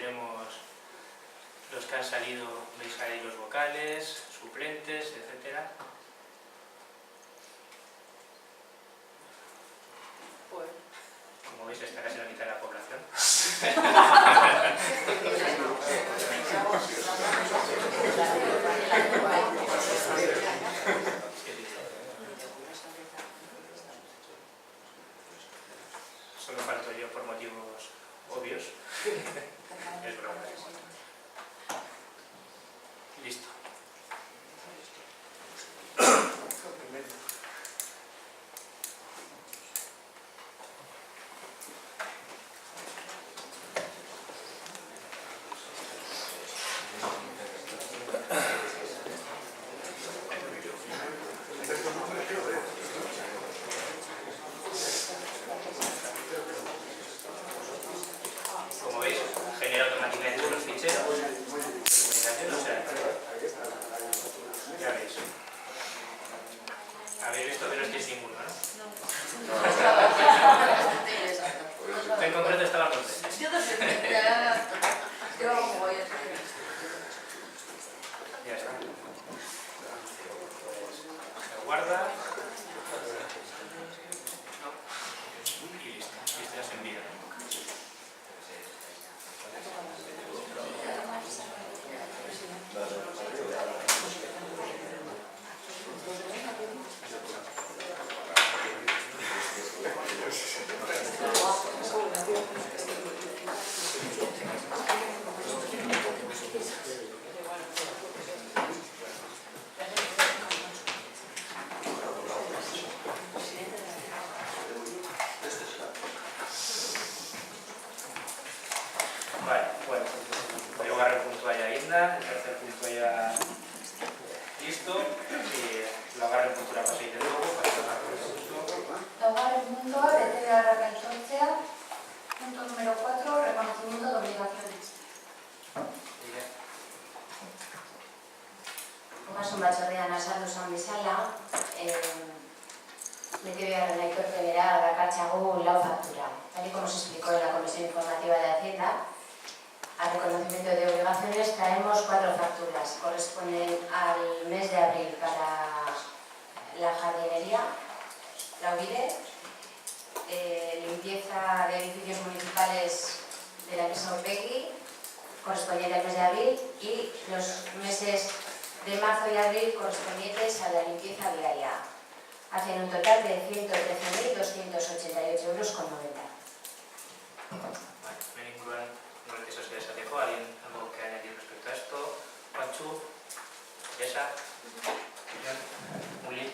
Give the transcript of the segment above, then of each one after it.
tenemos los que han salido, veis ahí los vocales, suplentes, etcétera. Como veis, está casi la mitad de la población. Solo falto yo por motivos obvios. Es broma. Listo. Como veis, genera automáticamente los ficheros de comunicación, o sea, ya veis. Habéis visto que no estoy sin ninguno, ¿no? En concreto estaban los tres. Ya está. Se guarda. Y listo. Listo, ya se envía. Vale, bueno, voy a agarrar el punto allá Inda, el tercer punto ya listo, y lo agarro el punto la paséis de nuevo para trabajar con el punto. Laugarren puntua, bete beharrak aitortzea. Punto número 4, reconocimiento de obligaciones. Ogasun batzordean azaldu zuen bezala, bete beharren aitorpenera dakartzagu lau faktura. Tal y como se explicó en la Comisión Informativa de Hacienda, al reconocimiento de obligaciones traemos 4 facturas. Corresponden al mes de abril para la jardinería, la UBIDE, limpieza de edificios municipales de la empresa Opegui, correspondiente al mes de abril, y los meses de marzo y abril correspondientes a la limpieza diaria. Hacen un total de 113.288,90 euros. Vale, no hay ninguna sociedad se dejó. ¿Alguien algo que añadir respecto a esto? Juanchu, Yesa, Muli.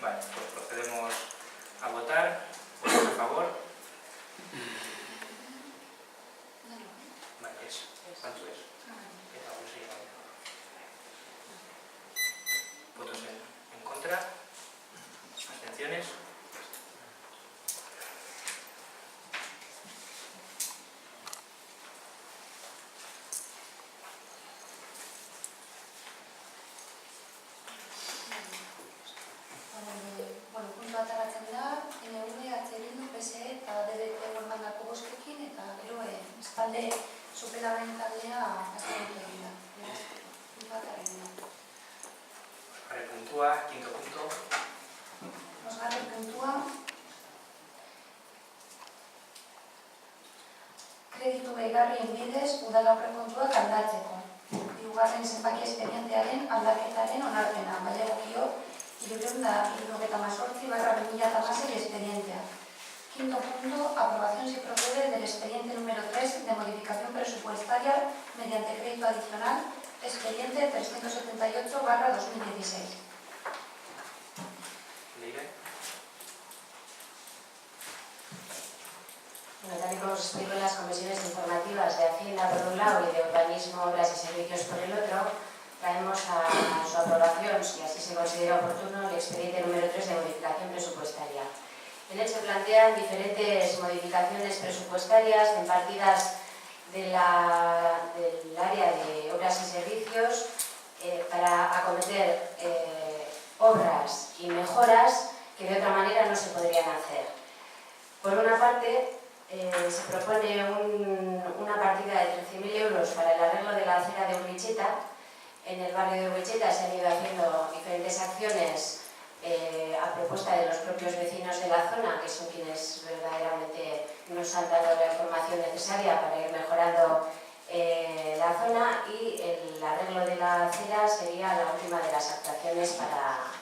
Vale, pues procedemos a votar. ¿Votos a favor? Vale, es. Juanchu es. ¿Votos en contra? ¿Abstenciones? Bueno, puntua ateratzen da, NV, Bildu, PSE eta DBT emandako bozkekin, eta gero espalde superaren taldea azkeneko egin da. Puntua ateratzen da. Vale, puntúa, quinto punto. Bosgarren puntua, kreditu gehigarrien bidez udal aurrekontuak aldatzeko. Hirugarren zenbaki espedientearen aldaketaren onarpena, mailagokio 378/2016 expedientea. Quinto punto, aprobación si procede del expediente número 3 de modificación presupuestaria mediante crédito adicional, expediente 378/2016. Leire. Bueno, tal y como se explicó en las comisiones informativas de Hacienda por un lado y de Urbanismo, Obras y Servicios por el otro, traemos a su aprobación, si así se considera oportuno, el expediente número 3 de modificación presupuestaria. En él se plantean diferentes modificaciones presupuestarias en partidas del área de obras y servicios para acometer obras y mejoras que de otra manera no se podrían hacer. Por una parte, se propone una partida de 13.000 euros para el arreglo de la acera de Urbicheta. En el barrio de Urbicheta se han ido haciendo diferentes acciones a propuesta de los propios vecinos de la zona, que son quienes verdaderamente nos han dado la información necesaria para ir mejorando la zona, y el arreglo de la acera sería la última de las actuaciones para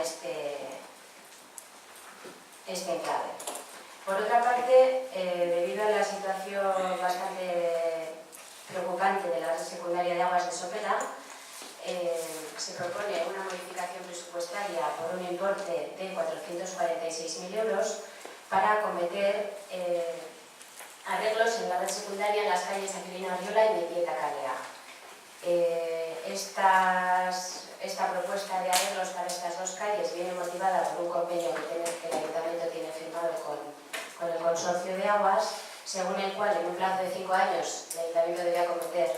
este enclave. Por otra parte, debido a la situación bastante preocupante de la red secundaria de aguas de Sopela, se propone una modificación presupuestaria por un importe de 446.000 euros para acometer arreglos en la red secundaria en las calles Aquilino Arriola y Mendieta Calea. Esta propuesta de arreglos para estas dos calles viene motivada por un convenio que el Ayuntamiento tiene firmado con el Consorcio de Aguas, según el cual en un plazo de 5 años el Ayuntamiento debe acometer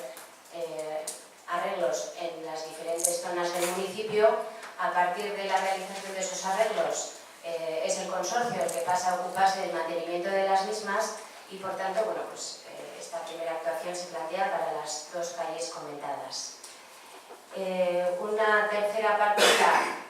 arreglos en las diferentes zonas del municipio. A partir de la realización de esos arreglos es el consorcio el que pasa a ocuparse del mantenimiento de las mismas, y por tanto, bueno, pues esta primera actuación se plantea para las dos calles comentadas. Una tercera partida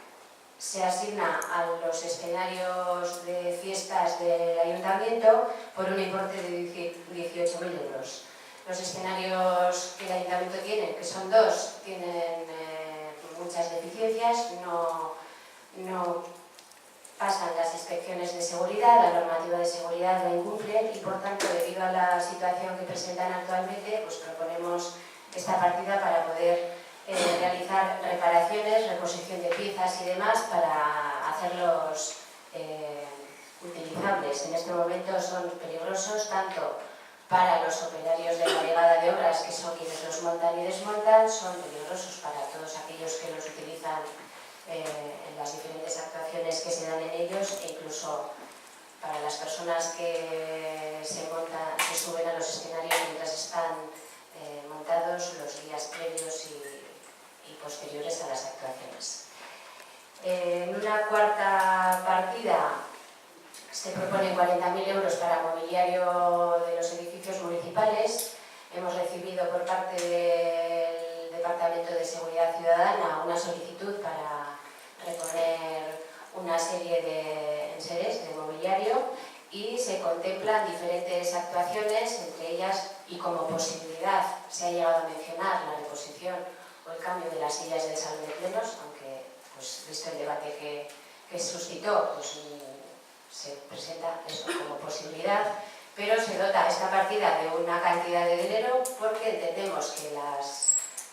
se asigna a los escenarios de fiestas del Ayuntamiento por un importe de 18.000 euros. Los escenarios que el Ayuntamiento tiene, que son dos, tienen muchas deficiencias, no pasan las inspecciones de seguridad, la normativa de seguridad la incumplen, y por tanto, debido a la situación que presentan actualmente, pues proponemos esta partida para poder realizar reparaciones, reposición de piezas y demás para hacerlos utilizables. En este momento son peligrosos tanto para los operarios de la brigada de obras, que son quienes los montan y desmontan, son peligrosos para todos aquellos que los utilizan en las diferentes actuaciones que se dan en ellos, e incluso para las personas que se suben a los escenarios mientras están montados los días previos y posteriores a las actuaciones. En una cuarta partida se proponen 40.000 euros para mobiliario de los edificios municipales. Hemos recibido por parte del Departamento de Seguridad Ciudadana una solicitud para reponer una serie de enseres de mobiliario, y se contemplan diferentes actuaciones, entre ellas, y como posibilidad se ha llegado a mencionar la reposición o el cambio de las sillas del salón de plenos, aunque pues, visto el debate que suscitó, pues se presenta eso como posibilidad, pero se dota esta partida de una cantidad de dinero porque entendemos que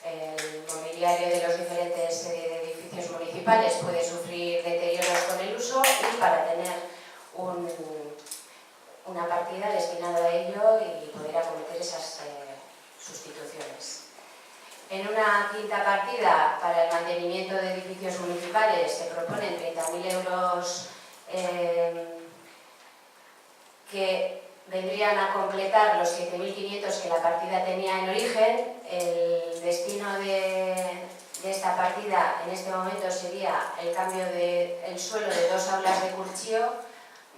el mobiliario de los diferentes edificios municipales puede sufrir deterioros con el uso, y para tener una partida destinada a ello y poder acometer esas sustituciones. En una quinta partida para el mantenimiento de edificios municipales se proponen 30.000 euros que vendrían a completar los 7.500 que la partida tenía en origen. El destino de esta partida en este momento sería el cambio del suelo de 2 aulas de Curchio,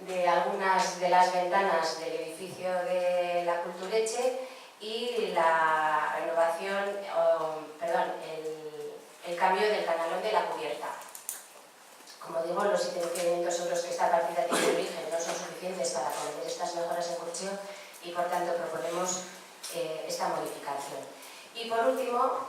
de algunas de las ventanas del edificio de la Cultureche, y la renovación, el cambio del canalón de la cubierta. Como digo, los 7.500 euros que esta partida tiene en origen no son suficientes para acometer estas mejoras en Curchio, y por tanto proponemos esta modificación. Y por último,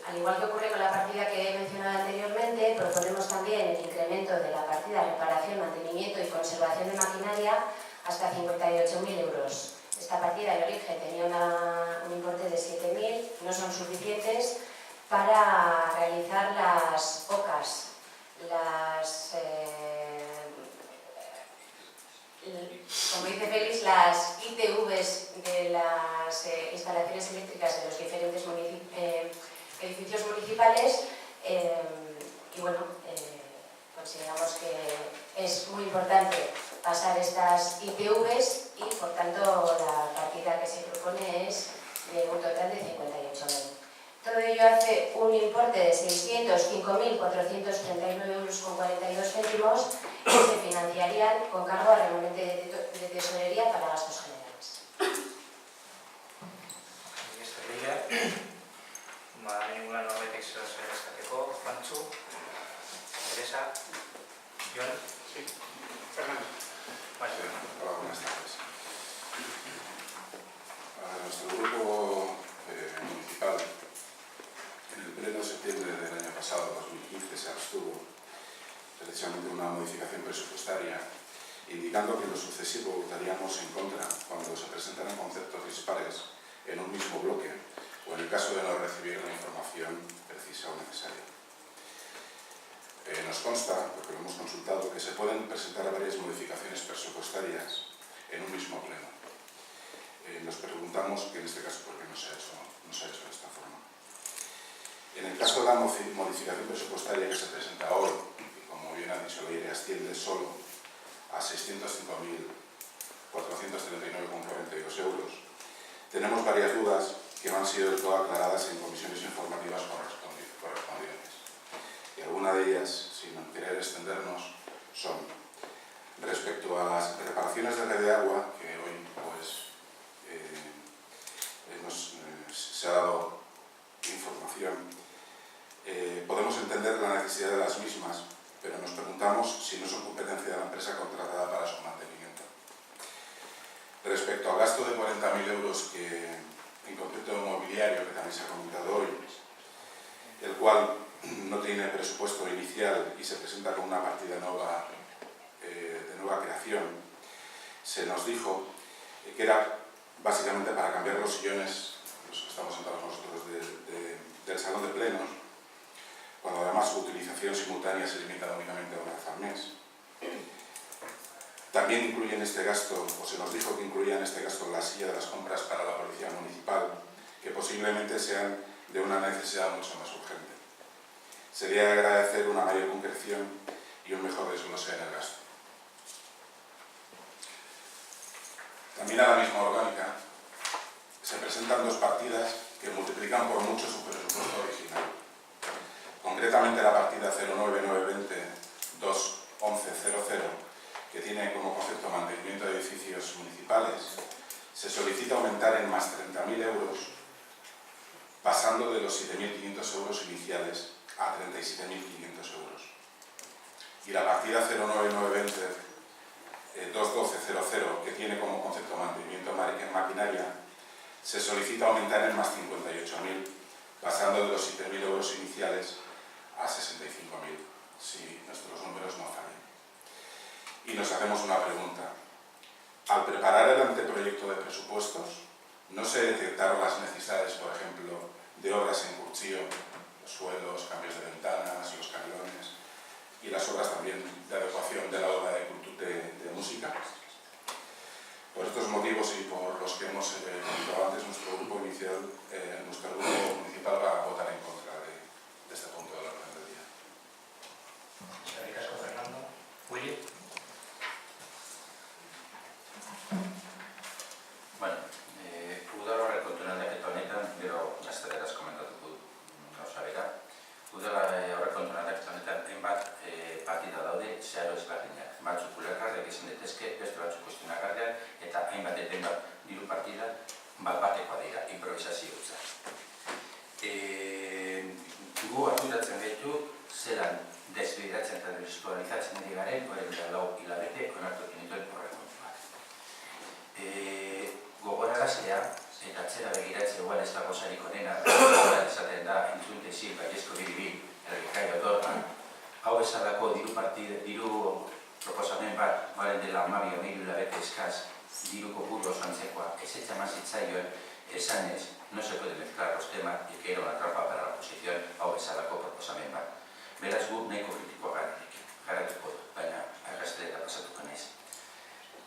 al igual que ocurre con la partida que he mencionado anteriormente, proponemos también el incremento de la partida reparación, mantenimiento y conservación de maquinaria hasta 58.000 euros. Esta partida en origen tenía un importe de 7.000, no son suficientes para realizar las OCAs, como dice Félix, las ITVs de las instalaciones eléctricas de los diferentes edificios municipales, y bueno, consideramos que es muy importante pasar estas ITVs, y por tanto la partida que se propone es de un total de 58.000. Todo ello hace un importe de 605.439,42 euros que se financiarían con cargo al remanente de tesorería para gastos generales. Ninguna norbetek zer esateko. Pantxu, Teresa, Jon. Sí, Fernando. Hola, buenas tardes. A nuestro grupo municipal, en el pleno de septiembre del año pasado, 2015, se abstuvo precisamente una modificación presupuestaria indicando que en lo sucesivo votaríamos en contra cuando se presentaran conceptos dispares en un mismo bloque o en el caso de no recibir la información precisa o necesaria. Nos consta, porque lo hemos consultado, que se pueden presentar varias modificaciones presupuestarias en un mismo pleno. Nos preguntamos que en este caso por qué no se ha hecho de esta forma. En el caso de la modificación presupuestaria que se presenta hoy, y como bien ha dicho la IRE, asciende solo a 605.439,42 euros, tenemos varias dudas que no han sido del todo aclaradas en comisiones informativas correspondientes. Y algunas de ellas, sin querer extendernos, son respecto a las reparaciones de red de agua, que hoy se ha dado información. Podemos entender la necesidad de las mismas, pero nos preguntamos si no son competencia de la empresa contratada para su mantenimiento. Respecto al gasto de 40.000 euros en concreto mobiliario, que también se ha comentado hoy, el cual no tiene presupuesto inicial y se presenta con una partida nueva, de nueva creación, se nos dijo que era básicamente para cambiar los sillones, los que estamos sentados nosotros, del salón de plenos, cuando además su utilización simultánea se limita únicamente a una vez al mes. También incluye en este gasto, o se nos dijo que incluía en este gasto, la silla de las compras para la policía municipal, que posiblemente sean de una necesidad mucho más urgente. Sería de agradecer una mayor concreción y un mejor desglose en el gasto. También a la misma orgánica se presentan dos partidas que multiplican por mucho su presupuesto original. Concretamente la partida 09920-21100, que tiene como concepto mantenimiento de edificios municipales, se solicita aumentar en más 30.000 euros, pasando de los 7.500 euros iniciales a 37.500 euros. Y la partida 09920-21200, que tiene como concepto mantenimiento en maquinaria, se solicita aumentar en más 58.000, pasando de los 7.000 euros iniciales a 65.000, si nuestros números no fallan. Y nos hacemos una pregunta. Al preparar el anteproyecto de presupuestos, ¿no se detectaron las necesidades, por ejemplo, de obras en curchillo, los suelos, cambios de ventanas, los cañones, y las obras también de adecuación de la obra de música? Por estos motivos y por los que hemos comentado antes, nuestro grupo municipal va a votar en contra de este punto de la orden del día. Eskerrik asko, Fernando. Willy. Bueno, udala aurrekontuen aldaketa honetan, gero gazteleraz komentatuko gauza bera. Udala aurrekontuen aldaketa honetan hainbat partida daude zeharo ezberdinak. Batzuk ulergarriak izan daitezke, beste batzuk kuestionagarriak, eta hainbat diru partida bat-batekoa dira, improvisazio hutsa. Gu arduratzen gaitu zelan desbideratzen eta desbideratzen ari garen, horren lau hilabete onartu genituen aurrekontuak. Gogoraraztea, eta atzera begiratzea igual ez dago zarik honena, esaten da entzunte zil, baiezko biribil, errikai otorran, hau bezalako diru proposamen bat, baren dela 12 hilabete eskaz, diru kopuru oso antzekoa, ez etxaman zitzaioen, esanez, no se puede mezclar los temas y que era una trampa para la oposición, hau bezalako proposamen bat. Beraz gu nahiko kritikoa garatuko, baina arrasteleta pasatuko naiz.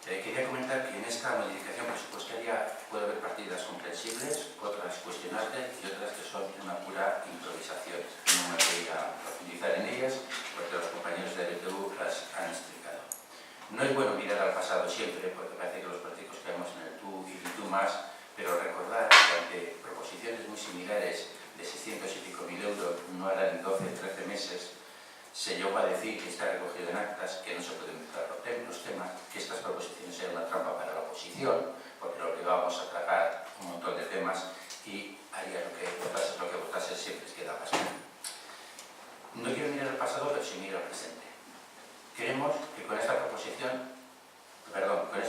Quería comentar que en esta modificación presupuestaria puede haber partidas comprensibles, otras cuestionables y otras que son una pura improvisación. No me voy a profundizar en ellas porque los compañeros de BTU las han explicado. No es bueno mirar al pasado siempre porque parece que los políticos quedamos en el tú y tú más, pero recordar que ante proposiciones muy similares de 600 y pico mil euros, no eran 12 o 13 meses, se llegó a decir, que está recogido en actas, que no se pueden mezclar los temas, que estas proposiciones eran una trampa para la oposición, porque lo obligábamos a tratar un montón de temas y haría lo que votase siempre les quedaba así. No quiero mirar al pasado, pero sí miro al presente. Creemos que con esta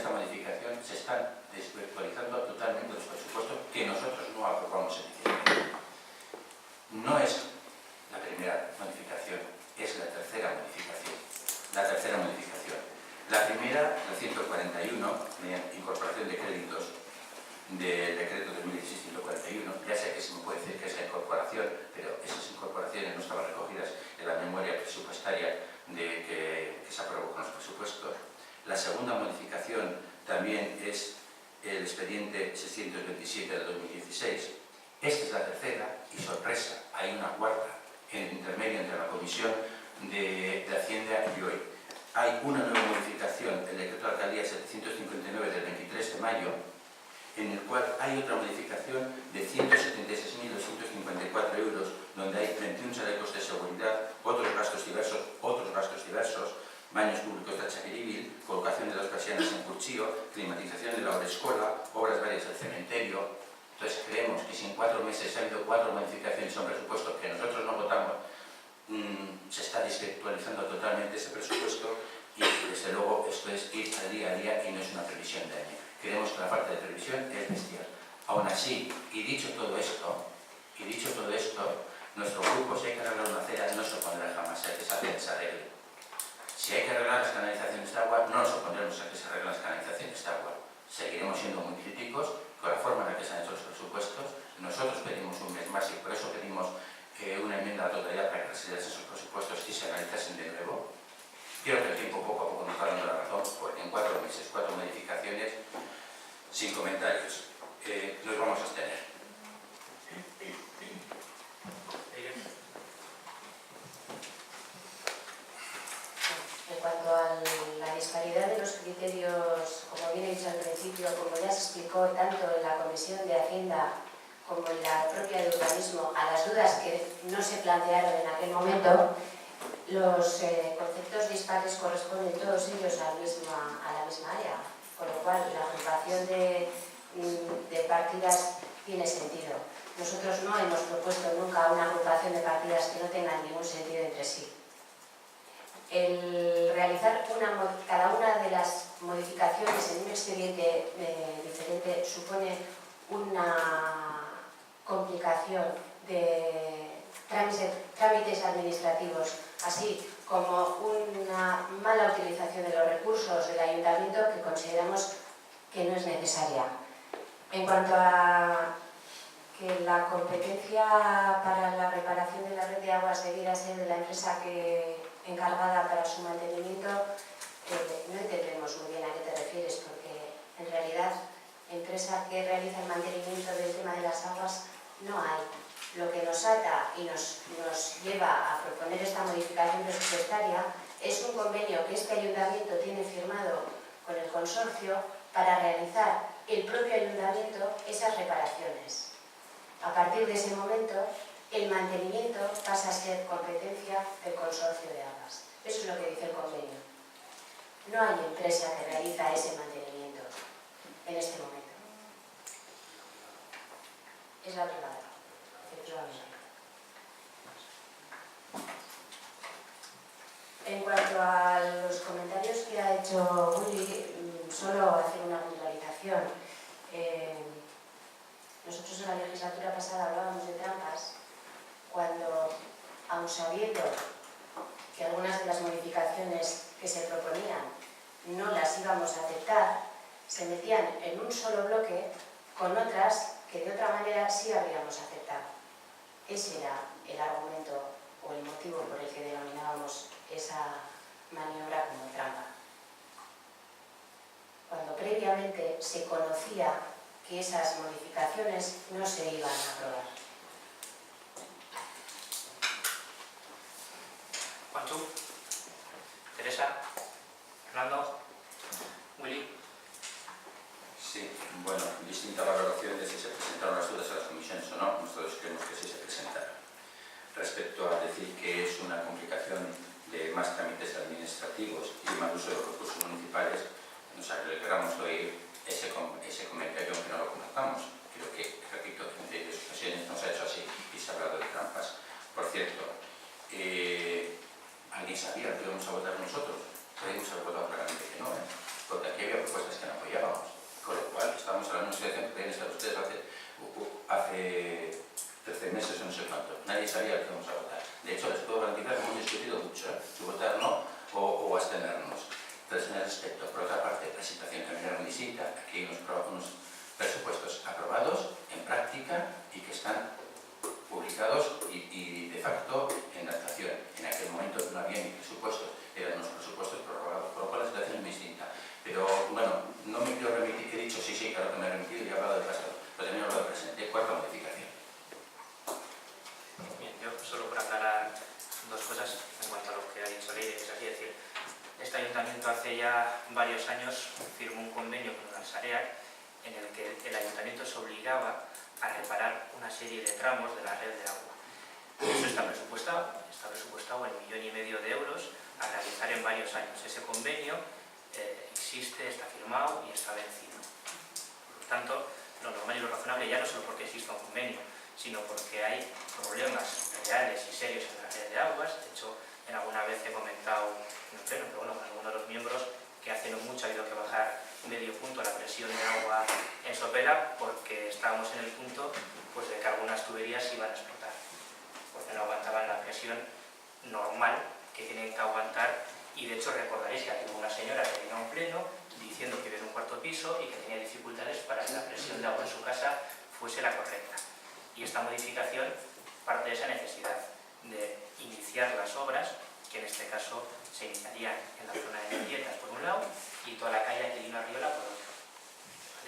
modificación se están desvirtualizando totalmente los presupuestos que nosotros no aprobamos inicialmente. No es la primera modificación, es la tercera modificación. La primera, la 141, de incorporación de créditos del decreto 2016-141, ya sé que se me puede decir que es la incorporación, pero esas incorporaciones no estaban recogidas en la memoria presupuestaria que se aprobó con los presupuestos. La segunda modificación también es el expediente 627 del 2016. Esta es la tercera y, sorpresa, hay una cuarta en el intermedio entre la Comisión de Hacienda y hoy. Hay una nueva modificación del decreto de alcaldía 759 del 23 de mayo, en el cual hay otra modificación de 176.254 euros, donde hay 21 chalecos de seguridad, otros gastos diversos, baños públicos de Chaquirivil, colocación de 2 persianas en Curchío, climatización de la escuela, obras varias del cementerio. Entonces creemos que si en 4 meses ha habido 4 modificaciones a un presupuesto que nosotros no votamos, se está desvirtualizando totalmente ese presupuesto y desde luego esto es ir al día a día y no es una previsión de año. Creemos que la falta de previsión es bestial. Aún así, y dicho todo esto, nuestro grupo, si hay que arreglar una acera, no se opondrá jamás a que esa acera se arregle. Si hay que arreglar las canalizaciones de agua, no nos opondremos a que se arreglen las canalizaciones de agua. Seguiremos siendo muy críticos con la forma en la que se han hecho los presupuestos. Nosotros pedimos un mes más y por eso pedimos una enmienda a la totalidad para que se den esos presupuestos y se analizasen de nuevo. Quiero que el tiempo poco a poco nos va dando la razón, porque en 4 meses, 4 modificaciones, sin comentarios. Nos vamos a abstener. En cuanto a la disparidad de los criterios, como bien he dicho al principio, como ya se explicó tanto en la Comisión de Hacienda como en la propia de Urbanismo, a las dudas que no se plantearon en aquel momento, los conceptos dispares corresponden todos ellos a la misma área, con lo cual la agrupación de partidas tiene sentido. Nosotros no hemos propuesto nunca una agrupación de partidas que no tengan ningún sentido entre sí. El realizar cada una de las modificaciones en un expediente diferente supone una complicación de trámites administrativos, así como una mala utilización de los recursos del ayuntamiento que consideramos que no es necesaria. En cuanto a que la competencia para la reparación de la red de aguas debiera ser de la empresa encargada para su mantenimiento, no entendemos muy bien a qué te refieres, porque en realidad empresa que realiza el mantenimiento del tema de las aguas no hay. Lo que nos ata y nos lleva a proponer esta modificación presupuestaria es un convenio que este ayuntamiento tiene firmado con el consorcio para realizar el propio ayuntamiento esas reparaciones. A partir de ese momento, el mantenimiento pasa a ser competencia del consorcio de aguas. Eso es lo que dice el convenio. No hay empresa que realiza ese mantenimiento en este momento. Es la privada, efectivamente. En cuanto a los comentarios que ha hecho Willy, solo hacer una puntualización. Nosotros en la legislatura pasada hablábamos de trampas cuando, aun sabiendo que algunas de las modificaciones que se proponían no las íbamos a aceptar, se metían en un solo bloque con otras que de otra manera sí habríamos aceptado. Ese era el argumento o el motivo por el que denominábamos esa maniobra como trampa. Cuando previamente se conocía que esas modificaciones no se iban a aprobar. Juanchu, Teresa, Fernando, Willy. Sí, Bueno, distinta valoración de si se presentaron las dudas a las comisiones o no, nosotros creemos que sí se presentaron. Respecto a decir que es una complicación de más trámites administrativos y mal uso de los recursos municipales, nos alegramos de oír ese comentario, aunque no lo compartamos. Creo que, repito, en varias ocasiones nos ha hecho así y se ha hablado de trampas. Por cierto, ¿alguien sabía que íbamos a votar nosotros? Podríamos haber votado claramente que no, porque aquí había propuestas que no apoyábamos. Con lo cual, estamos hablando de una situación que podían estar ustedes hace 13 meses o no sé cuánto. Nadie sabía que íbamos a votar. De hecho, les puedo garantizar que hemos discutido mucho, si votar no o abstenernos. Entonces, en ese aspecto, por otra parte, la situación también era muy distinta. Aquí hay unos presupuestos aprobados en práctica y que están publicados y de facto en adaptación. En aquel momento no había ni presupuestos, eran unos presupuestos prorrogados, por lo cual la situación es muy distinta. Pero bueno, no me quiero remitir, he dicho sí, claro que me he remitido y he hablado del pasado, pero también he hablado del presente. Cuarta modificación. Bien, yo solo por aclarar dos cosas en cuanto a lo que ha dicho Leire, que es así decir, este ayuntamiento hace ya varios años firmó un convenio con Udalsarea en el que el ayuntamiento se obligaba a reparar una serie de tramos de la red de agua. Eso está presupuestado en 1,5 millones de euros a realizar en varios años. Ese convenio existe, está firmado y está vencido. Por lo tanto, lo normal y lo razonable, ya no solo porque exista un convenio, sino porque hay problemas reales y serios en la red de aguas. De hecho, en alguna vez he comentado, no pleno, pero bueno, con algunos de los miembros, que hace no mucho ha habido que bajar medio punto la presión de agua en Sopela porque estábamos en el punto pues, de que algunas tuberías iban a explotar, porque no aguantaban la presión normal que tienen que aguantar. Y de hecho recordaréis que aquí hubo una señora que vino a un pleno diciendo que vive en un cuarto piso y que tenía dificultades para que la presión de agua en su casa fuese la correcta. Y esta modificación parte de esa necesidad de iniciar las obras, que en este caso se iniciarían en la zona de Mendietas por un lado y toda la calle Aquilino Arriola por otro.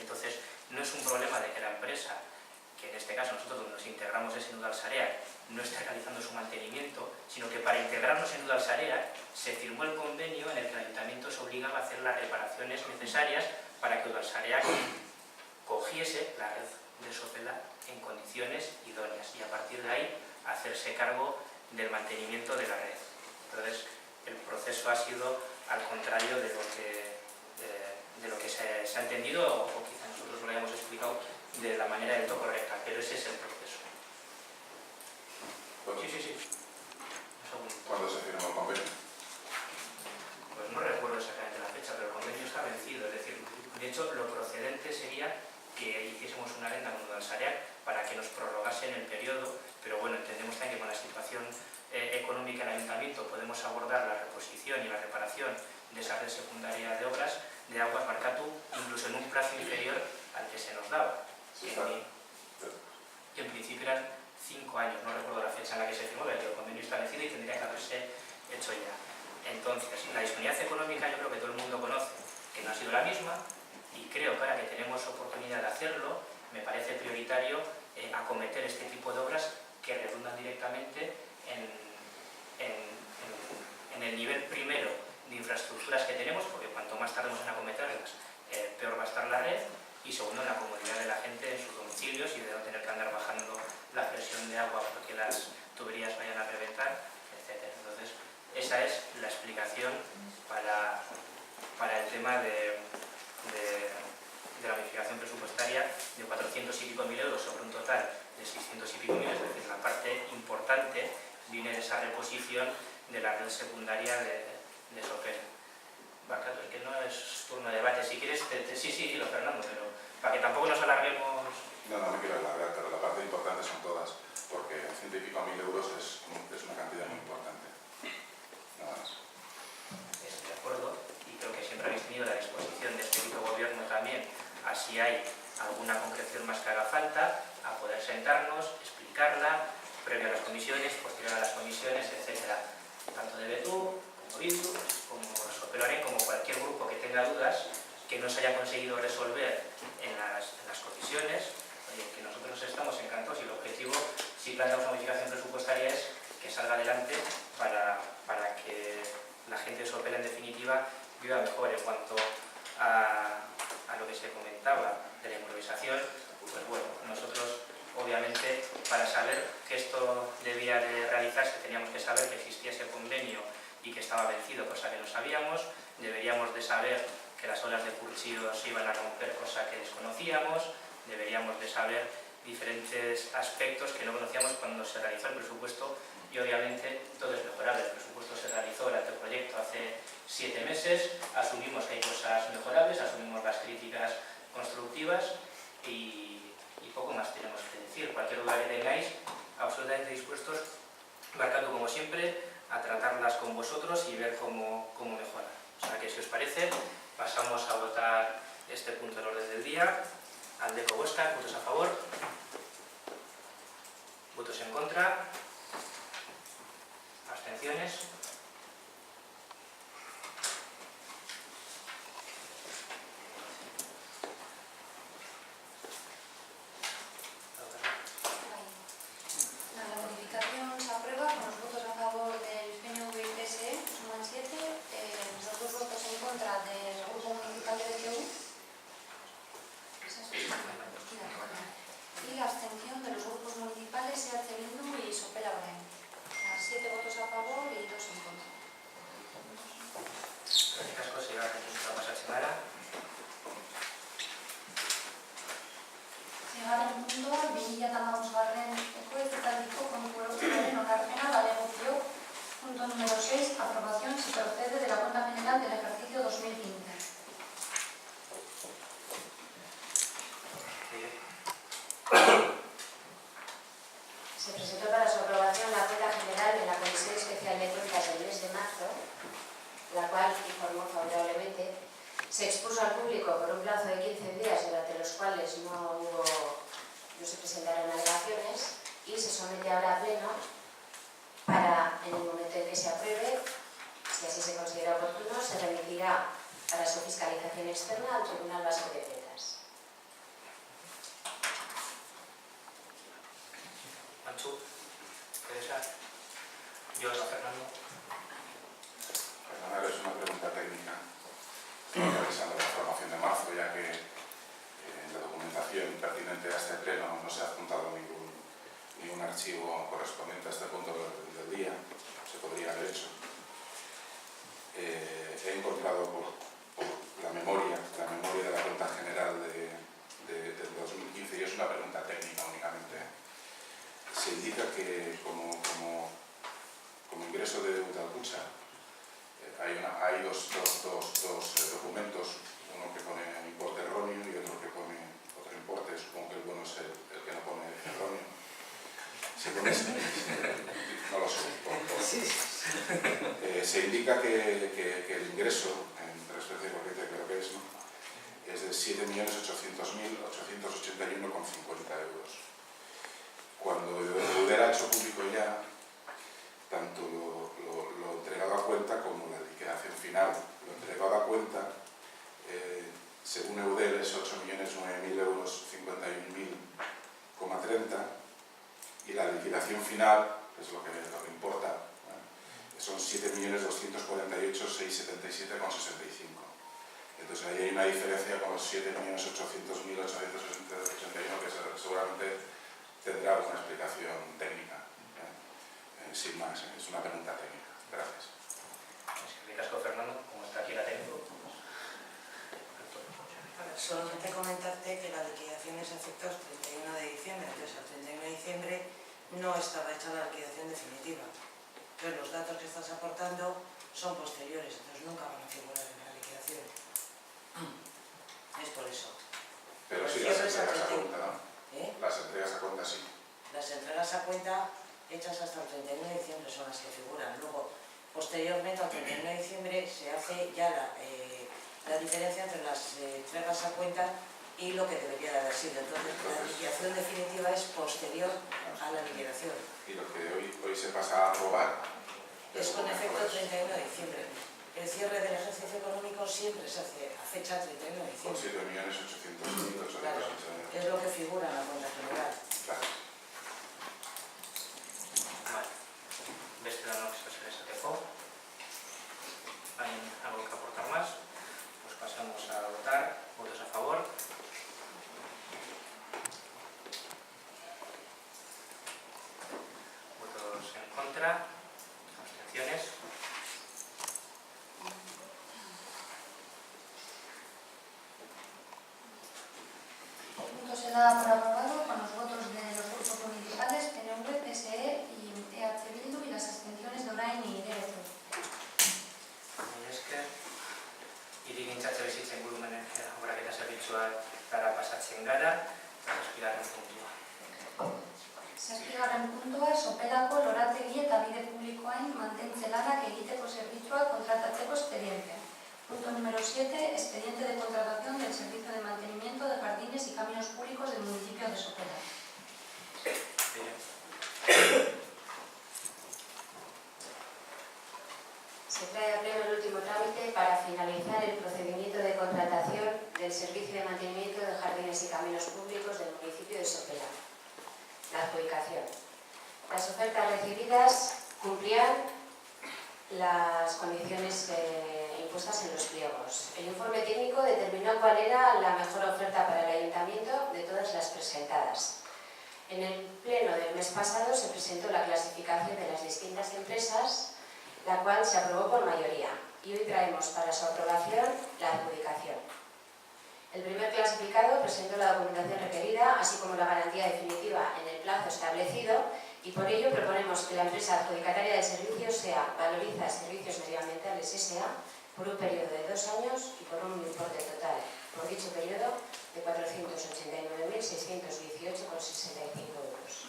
Entonces, no es un problema de que la empresa, que en este caso nosotros nos integramos en Udalsarea, no esté realizando su mantenimiento, sino que para integrarnos en Udalsarea se firmó el convenio en el que el ayuntamiento se obligaba a hacer las reparaciones necesarias para que Udalsarea cogiese la red de Sopela en condiciones idóneas y a partir de ahí hacerse cargo del mantenimiento de la red. Entonces, el proceso ha sido al contrario de lo que se ha entendido, o quizá nosotros lo hayamos explicado de la manera del todo correcta, pero ese es el proceso. Sí. Un segundo. ¿Cuándo se firmó el convenio? Pues no recuerdo exactamente la fecha, pero el convenio está vencido. Es decir, de hecho, lo procedente sería que hiciésemos una venta con Udalsarea para que nos prorrogasen el periodo, pero bueno, entendemos también que con la situación económica del ayuntamiento podemos abordar la reposición y la reparación de esa red secundaria de obras de aguas Marcatu, incluso en un plazo inferior al que se nos daba. Sí, que en principio eran 5 años, no recuerdo la fecha en la que se firmó, pero el convenio está vencido y tendría que haberse hecho ya. Entonces, la disponibilidad económica yo creo que todo el mundo conoce que no ha sido la misma y creo que ahora que tenemos oportunidad de hacerlo, me parece prioritario acometer este tipo de obras que redundan directamente en el nivel primero de infraestructuras que tenemos, porque cuanto más tardemos en acometerlas, peor va a estar la red, y segundo, en la comodidad de la gente en sus domicilios y de no tener que andar bajando la presión de agua porque las tuberías vayan a reventar, etc. Entonces, esa es la explicación para el tema de la modificación presupuestaria de 400 y pico mil euros sobre un total de 600 y pico mil, es decir, la parte importante viene de esa reposición de la red secundaria de Sopela. Claro, es que no es turno de debate. Si quieres, sí, lo Fernando, pero para que tampoco nos alarguemos. No me quiero alargar, pero la parte importante son todas, porque 100 y pico mil euros es una cantidad muy importante. Nada más. Estoy de acuerdo, y creo que siempre habéis tenido la disposición de este equipo de gobierno también, así hay alguna concreción más que haga falta, a poder sentarnos, explicarla, previo a las comisiones, posterior a las comisiones, etcétera, tanto de Betú, como Bildu, como Sopelarén, como cualquier grupo que tenga dudas que no se haya conseguido resolver en las comisiones, que nosotros estamos encantados y el objetivo, si planteamos una modificación presupuestaria, es que salga adelante para que la gente de Sopela, en definitiva, viva mejor. En cuanto al lo que se comentaba de la improvisación, pues bueno, nosotros obviamente para saber que esto debía de realizarse teníamos que saber que existía ese convenio y que estaba vencido, cosa que no sabíamos. Deberíamos de saber que las olas de Curchío se iban a romper, cosa que desconocíamos. Deberíamos de saber diferentes aspectos que no conocíamos cuando se realizó el presupuesto, y obviamente todo es mejorable. El presupuesto se realizó, el anteproyecto, hace 7 meses, asumimos que hay cosas mejorables, asumimos las críticas constructivas y poco más tenemos que decir. Cualquier duda que tengáis, absolutamente dispuestos, marcando como siempre, a tratarlas con vosotros y ver cómo mejorar. O sea que, si os parece, pasamos a votar este punto del orden del día. Aldeco Huesca, votos a favor, votos en contra, abstenciones. La modificación se aprueba con los votos a favor del PNV y PSE, suman 7, los 2 votos en contra del Grupo Municipal de BTU y la abstención de los grupos municipales EH Bildu y Sopela Orain. 7 votos a favor y 2 en contra. Gracias, José. Ahora que pasar semana. Bigarren puntua, 2015 ekoiztetaldiko kontuaren onarpena la negocio. Punto número 6, aprobación si procede de la cuenta general del ejercicio 2015. Se presentó para su aprobación la cuenta general en la Comisión Especial de Cuentas del mes de marzo, la cual informó favorablemente. Se expuso al público por un plazo de 15 días, durante los cuales no se presentaron alegaciones, y se somete ahora a pleno para, en el momento en que se apruebe, si así se considera oportuno, se remitirá para su fiscalización externa al Tribunal Vasco de Cuentas. Manchu, Teresa, yo, Fernando. Fernando, es una pregunta técnica. Estamos revisando la información de marzo, ya que en la documentación pertinente a este pleno no se ha adjuntado ningún archivo correspondiente a este punto del día. Se podría haber hecho. He encontrado por la memoria de la cuenta general del 2015, y es una pregunta técnica únicamente. Se indica que como ingreso de Udalcucha hay dos documentos, uno que pone importe erróneo y otro que pone otro importe. Supongo que el bueno es el que no pone erróneo. No lo sé. Se indica que el ingreso en transferencia corriente, creo que es de 7.800.881,50 euros. Cuando Eudel ha hecho público ya tanto lo entregado a cuenta como la liquidación final. Lo entregado a cuenta, según Eudel, es 8.009.000 euros 51.000,30, y la liquidación final, que es lo que importa, son 7.248.677,65. Entonces ahí hay una diferencia con los 7.800.881, que seguramente tendrá alguna explicación técnica. Sin más, es una pregunta técnica. Gracias. Es que ricasco, Fernando, como está aquí la tengo. Solamente comentarte que la liquidación es efectos 31 de diciembre, entonces al 31 de diciembre no estaba hecha la liquidación definitiva. Entonces los datos que estás aportando son posteriores, entonces nunca van a figurar en la liquidación. Es por eso. Pero sí las entregas a cuenta, ¿no? Las entregas a cuenta sí. Las entregas a cuenta hechas hasta el 31 de diciembre son las que figuran. Luego, posteriormente al 31 de diciembre se hace ya la diferencia entre las entregas a cuenta y lo que debería de haber sido. Entonces, la liquidación definitiva es posterior a la liquidación. Y lo que hoy se pasa a aprobar Es con efecto 31 de diciembre. El cierre del ejercicio económico siempre se hace a fecha 31 de con diciembre. 7.800.880. Claro, es lo que figura en la cuenta general. Claro. Vale. Beste danok esateko. ¿Hay algo que aportar más? Pues pasamos a votar. ¿Votos a favor? se da por aprobado con los votos de los grupos municipales PNV, PSE y EH Bildu y las abstenciones de Orain y DBC. Mila esker, hirigintza etxebizitzen ingurumenen obraketa zerbitzuak gara pasatzen gara, eta zazpigarren puntua. Zazpigarren puntua, sopelako lorategi eta bide publikoen mantentze lanak egiteko zerbitzuak kontratatzeko espedientea. Punto número 7, expediente de contratación del servicio de mantenimiento de jardines y caminos públicos del municipio de Sopela. Se trae a pleno el último trámite para finalizar el procedimiento de contratación del servicio de mantenimiento de jardines y caminos públicos del municipio de Sopela. La adjudicación. Las ofertas recibidas cumplían las condiciones impuestas en los pliegos. El informe técnico determinó cuál era la mejor oferta para el ayuntamiento de todas las presentadas. En el pleno del mes pasado se presentó la clasificación de las distintas empresas, la cual se aprobó por mayoría, y hoy traemos para su aprobación la adjudicación. El primer clasificado presentó la documentación requerida, así como la garantía definitiva en el plazo establecido, y por ello proponemos que la empresa adjudicataria del servicio sea Valoriza Servicios Medioambientales S.A. por un periodo de 2 años y por un importe total, por dicho periodo, de 489.618,65 euros.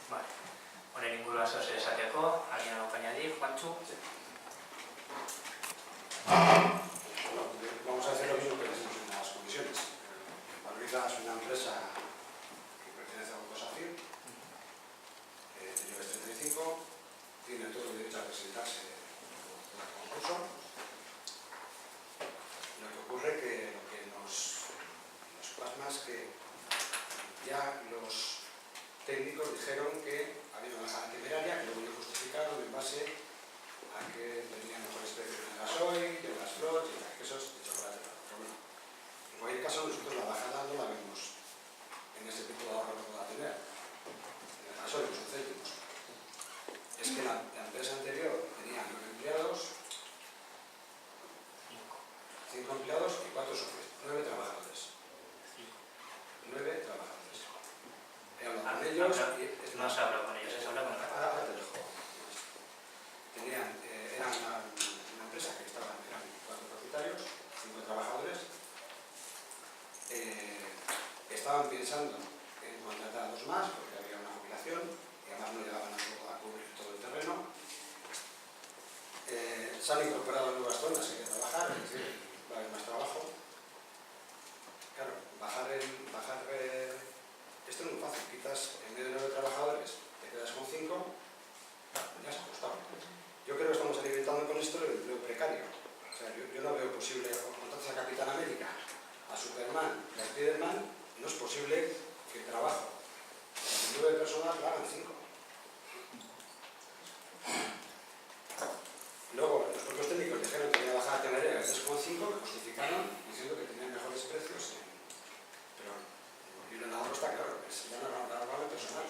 Vale. Honen inguruan zoze esateko, alguien algo que añadir, Juanchu? Vamos a hacer lo mismo que hacemos en las comisiones. Valoriza es una empresa que pertenece a un COSACIR, de nivel 35, tiene todo el derecho a presentarse en el concurso. Lo que ocurre que lo que nos plasma es que ya los técnicos dijeron que había una bajada temeraria, que luego ellos justificaron en base a que tenían mejores precios del gasoil, de las flores y de los quesos de chocolate. Pero bueno, en cualquier caso nosotros la bajada no la vemos en este tipo de ahorro que pueda tener. En el gasoil, los céntimos. Es que la empresa anterior tenía 9 empleados, 5 empleados y 4 socios, 9 trabajadores. 9 trabajadores. He hablado con ellos y... No se habla con ellos, se habla con el Ahora te dejo. Era una empresa que eran 4 propietarios, 5 trabajadores. Estaban pensando en contratar a 2 más porque había una jubilación y además no llegaban a cubrir todo el terreno. Se han incorporado nuevas zonas, hay que trabajar, es decir, va a haber más trabajo. Claro, esto no es muy fácil, quitas en vez de 9 trabajadores, te quedas con 5, ya se ha ajustado. Yo creo que estamos alimentando con esto el empleo precario. O sea, yo no veo posible contratar a Capitán América, a Superman y a Spiderman, no es posible que el trabajo de 9 personas lo hagan 5. Luego, los propios técnicos dijeron que tenía bajada temeraria de 3,5, que justificaron diciendo que tenían mejores precios. Pero el ahorro está claro, es ya no ahorro personal.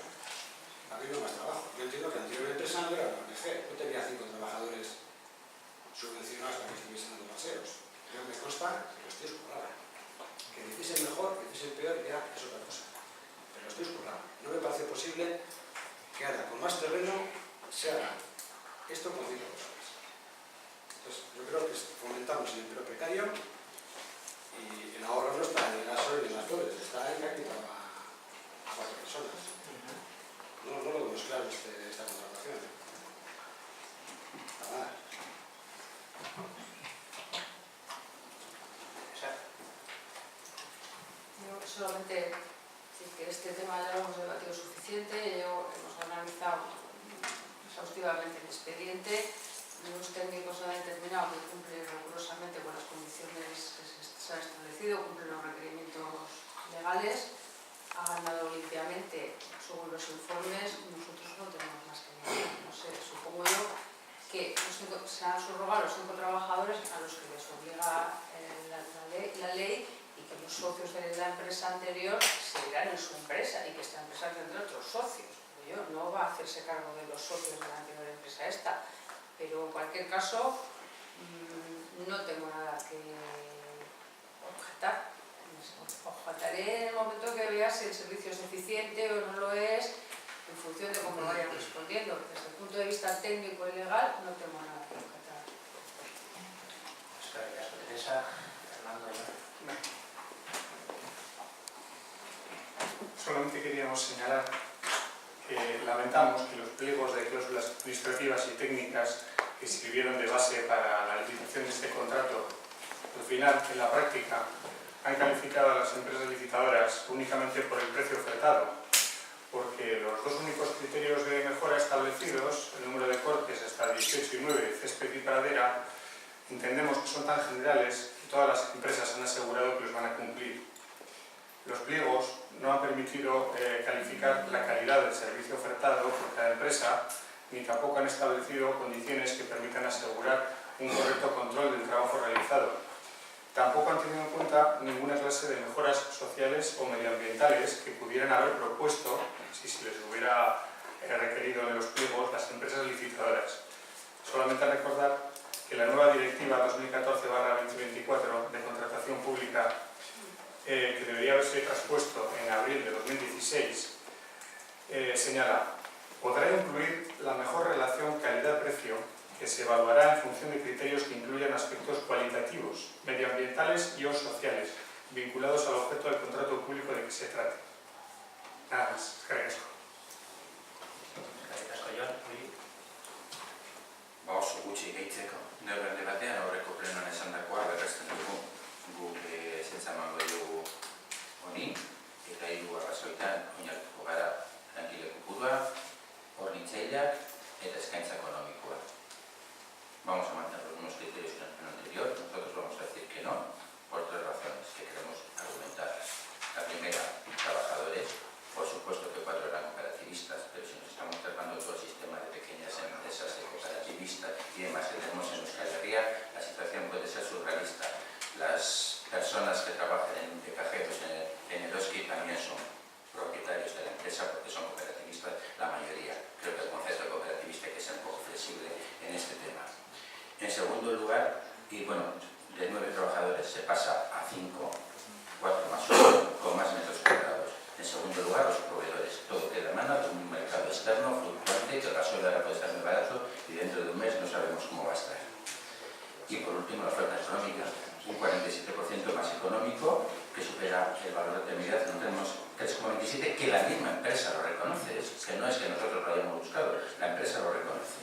Ha habido más trabajo. Yo entiendo que la anterior empresa no era la ONG, no tenía 5 trabajadores subvencionados para que estuviesen dando paseos. Yo me consta que los tíos curraban. Que hiciesen mejor, que hiciesen peor, ya es otra cosa. Pero los tíos curraban. No me parece posible que ahora con más terreno se haga esto con 5 personas. Entonces, yo creo que fomentamos el empleo precario y el ahorro no está en el gasoil y en las flores, está en que ha quitado a 4 personas. No lo vemos claro esta contratación. Nada. Yo solamente decir que este tema ya lo hemos debatido suficiente, hemos analizado exhaustivamente el expediente. Los técnicos han determinado que cumplen rigurosamente con las condiciones que se han establecido, cumplen los requerimientos legales, ha ganado limpiamente según los informes. Nosotros no tenemos más que decir. No sé, supongo yo que se han subrogado los 5 trabajadores a los que les obliga la ley y que los socios de la empresa anterior seguirán en su empresa y que esta empresa tendrá otros socios. Yo no va a hacerse cargo de los socios de la anterior empresa esta. Pero en cualquier caso, no tengo nada que objetar en ese faltaré en el momento que veas si el servicio es eficiente o no lo es, en función de cómo vayan respondiendo. Desde el punto de vista técnico y legal no tengo nada que objetar. Gracias, Teresa. Fernando. Solamente queríamos señalar que lamentamos que los pliegos de cláusulas administrativas y técnicas que sirvieron de base para la licitación de este contrato, al final, en la práctica, han calificado a las empresas licitadoras únicamente por el precio ofertado, porque los dos únicos criterios de mejora establecidos, el número de cortes hasta 18 y 9, césped y pradera, entendemos que son tan generales que todas las empresas han asegurado que los van a cumplir. Los pliegos no han permitido calificar la calidad del servicio ofertado por cada empresa, ni tampoco han establecido condiciones que permitan asegurar un correcto control del trabajo realizado. Tampoco han tenido en cuenta ninguna clase de mejoras sociales o medioambientales que pudieran haber propuesto, si se les hubiera requerido en los pliegos, las empresas licitadoras. Solamente recordar que la nueva Directiva 2014/2024 de contratación pública, que debería haberse traspuesto en abril de 2016, señala: podrá incluir la mejor relación calidad-precio, que se evaluará en función de criterios que incluyan aspectos cualitativos, medioambientales y o sociales, vinculados al objeto del contrato público de que se trate. Nada más. Gracias. Oso gutxi gehitzeko. Neurrende batean aurreko plenoan esandakoa berresten dugu. Guk ezetza emango dugu honi, eta 3 arrazoitan oinarrituko gara: langile kopurua, hornitzaileak eta eskaintza ekonomikoa. Vamos a mantener los mismos criterios que en el pleno anterior. Nosotros vamos a decir que no, por 3 razones que queremos argumentar. La primera, trabajadores. Por supuesto que 4 eran cooperativistas, pero si nos estamos tratando todo el sistema de pequeñas empresas, de cooperativistas y demás que tenemos en Euskal Herria, la situación puede ser surrealista. Las personas que trabajan de cajeros en Eroski también son propietarios de la empresa porque son cooperativistas, la mayoría. Creo que el concepto de cooperativista hay que ser un poco flexible en este tema. En segundo lugar, y bueno, de 9 trabajadores se pasa a 5, 4 más 1, con más metros cuadrados. En segundo lugar, los proveedores. Todo queda en mano de un mercado externo fluctuante, que el gasoil ahora puede estar muy barato y dentro de un mes no sabemos cómo va a estar. Y por último, la oferta económica. Un 47% más económico, que supera el valor de determinidad. No tenemos 3,27, que la misma empresa lo reconoce. Que no es que nosotros lo hayamos buscado, la empresa lo reconoce.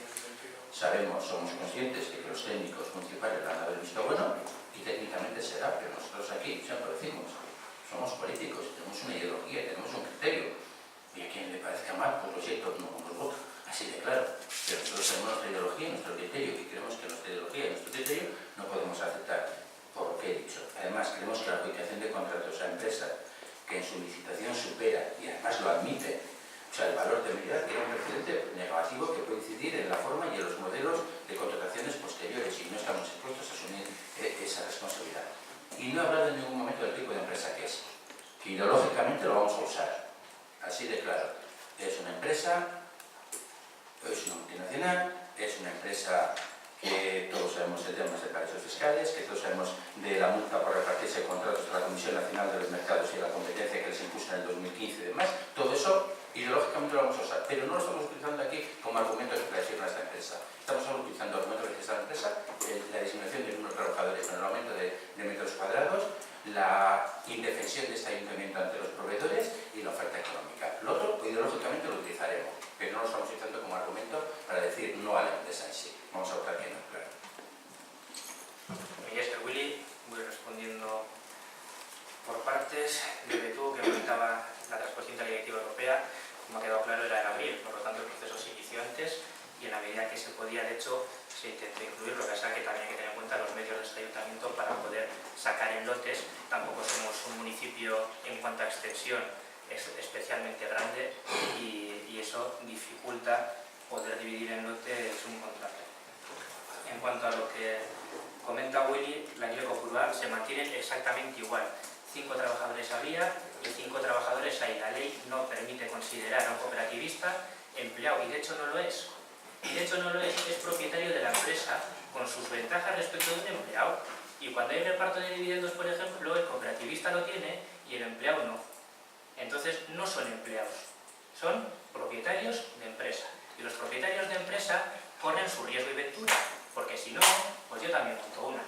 Sabemos, somos conscientes de que los técnicos municipales le han dado el visto bueno y técnicamente será, pero nosotros aquí siempre decimos, somos políticos, tenemos una ideología, tenemos un criterio, y a quien le parezca mal, pues lo siento, no nos vota, así de claro. Pero nosotros tenemos nuestra ideología y nuestro criterio, y creemos que nuestra ideología y nuestro criterio no podemos aceptar, por lo que he dicho. Además, creemos que la aplicación de contratos a empresas que en su licitación supera, y además lo admite, o sea, el valor de unidad tiene un precedente negativo que puede incidir en la forma y en los modelos de contrataciones posteriores, y no estamos dispuestos a asumir esa responsabilidad. Y no he hablado en ningún momento del tipo de empresa que es, que ideológicamente lo vamos a usar, así de claro. Es una empresa, es una multinacional, es una empresa que todos sabemos de temas de paraísos fiscales, que todos sabemos de la multa por repartirse contratos de la Comisión Nacional de los Mercados y la Competencia que les impuso en el 2015 y demás. Todo eso ideológicamente lo vamos a usar, pero no lo estamos utilizando aquí como argumento de creación a esta empresa. Estamos utilizando argumentos de esta empresa, la disminución del número de trabajadores con el aumento de metros cuadrados, la indefensión de este ayuntamiento ante los proveedores y la oferta económica. Lo otro, ideológicamente lo utilizaremos, pero no lo estamos utilizando como argumento para decir no a la empresa en sí. Vamos a votar que no, claro. Willy, voy respondiendo por partes. Desde tú que comentaba la transposición de la directiva europea, como ha quedado claro, era en abril, por lo tanto el proceso se inició antes y en la medida que se podía, de hecho, se intentó incluir, lo que pasa que también hay que tener en cuenta los medios de este ayuntamiento para poder sacar en lotes. Tampoco somos un municipio en cuanto a extensión especialmente grande y eso dificulta poder dividir en lotes un contrato. En cuanto a lo que comenta Willy, la Guía Copurúa se mantiene exactamente igual. 5 trabajadores había y 5 trabajadores hay. La ley no permite considerar a un cooperativista empleado y de hecho no lo es. Y de hecho no lo es propietario de la empresa con sus ventajas respecto de un empleado. Y cuando hay reparto de dividendos, por ejemplo, el cooperativista lo tiene y el empleado no. Entonces no son empleados, son propietarios de empresa. Y los propietarios de empresa corren su riesgo y ventura, porque si no, pues yo también monto una.